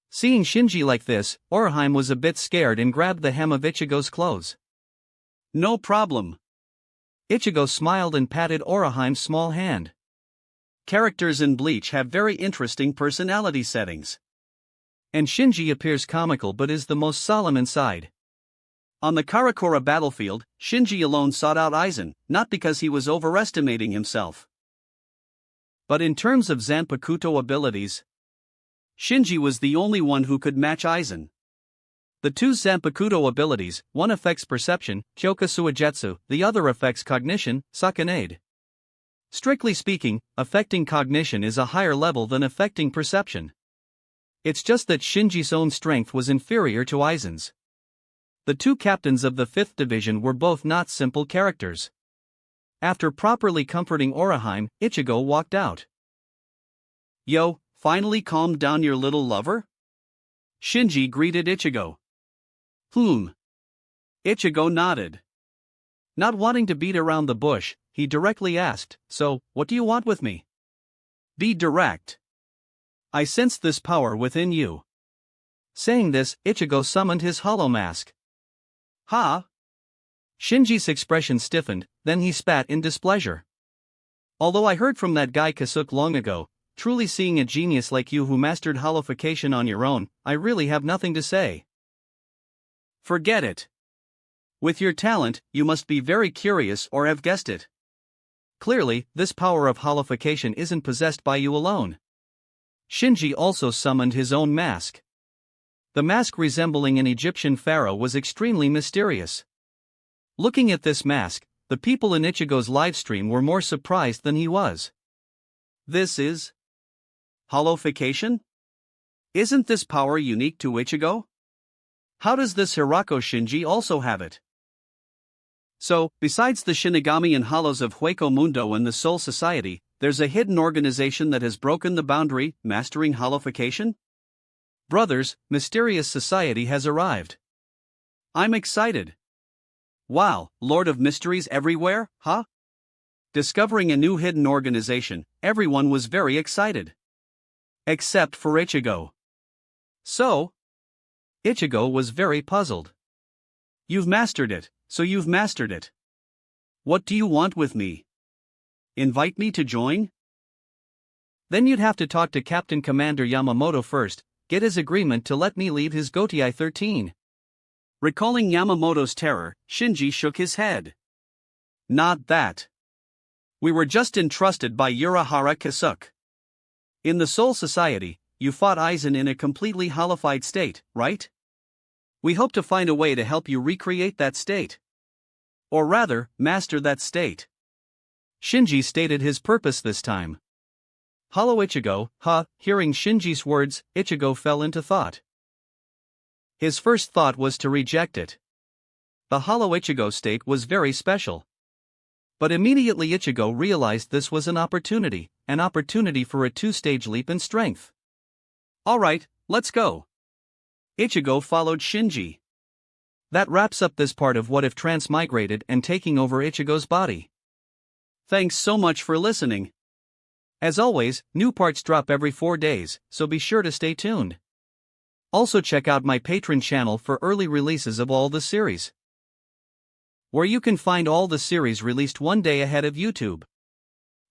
A: Seeing Shinji like this, Oraheim was a bit scared and grabbed the hem of Ichigo's clothes. No problem. Ichigo smiled and patted Oraheim's small hand. Characters in Bleach have very interesting personality settings. And Shinji appears comical but is the most solemn inside. On the Karakura battlefield, Shinji alone sought out Aizen, not because he was overestimating himself, but in terms of Zanpakuto abilities. Shinji was the only one who could match Aizen. The two Zanpakuto abilities, one affects perception, Kyoka Suigetsu, the other affects cognition, Sakanade. Strictly speaking, affecting cognition is a higher level than affecting perception. It's just that Shinji's own strength was inferior to Aizen's. The two captains of the 5th Division were both not simple characters. After properly comforting Oraheim, Ichigo walked out. Yo, finally calmed down your little lover? Shinji greeted Ichigo. Ichigo nodded. Not wanting to beat around the bush, he directly asked, "So, what do you want with me?" Be direct. I sense this power within you. Saying this, Ichigo summoned his hollow mask. Ha! Shinji's expression stiffened, then he spat in displeasure. Although I heard from that guy Kasuke long ago, truly seeing a genius like you who mastered hollowification on your own, I really have nothing to say. Forget it. With your talent, you must be very curious or have guessed it. Clearly, this power of hollowification isn't possessed by you alone. Shinji also summoned his own mask. The mask resembling an Egyptian pharaoh was extremely mysterious. Looking at this mask, the people in Ichigo's livestream were more surprised than he was. This is hollowification? Isn't this power unique to Ichigo? How does this Hirako Shinji also have it? So, besides the Shinigami and hollows of Hueco Mundo and the Soul Society, there's a hidden organization that has broken the boundary, mastering hollowification? Brothers, mysterious society has arrived. I'm excited. Wow, Lord of Mysteries everywhere, huh? Discovering a new hidden organization, everyone was very excited. Except for Ichigo. So? Ichigo was very puzzled. You've mastered it, so you've mastered it. What do you want with me? Invite me to join? Then you'd have to talk to Captain Commander Yamamoto first, get his agreement to let me leave his Gotii 13. Recalling Yamamoto's terror, Shinji shook his head. Not that. We were just entrusted by Urahara Kasuke. In the Soul Society, you fought Aizen in a completely hollowified state, right? We hope to find a way to help you recreate that state. Or rather, master that state. Shinji stated his purpose this time. Hollow Ichigo, hearing Shinji's words, Ichigo fell into thought. His first thought was to reject it. The Hollow Ichigo state was very special. But immediately Ichigo realized this was an opportunity for a two-stage leap in strength. Alright, let's go. Ichigo followed Shinji. That wraps up this part of What If Transmigrated and taking over Ichigo's body. Thanks so much for listening. As always, new parts drop every 4 days, so be sure to stay tuned. Also check out my Patreon channel for early releases of all the series, where you can find all the series released one day ahead of YouTube.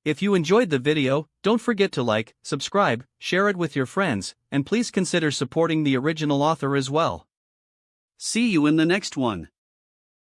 A: If you enjoyed the video, don't forget to like, subscribe, share it with your friends, and please consider supporting the original author as well. See you in the next one.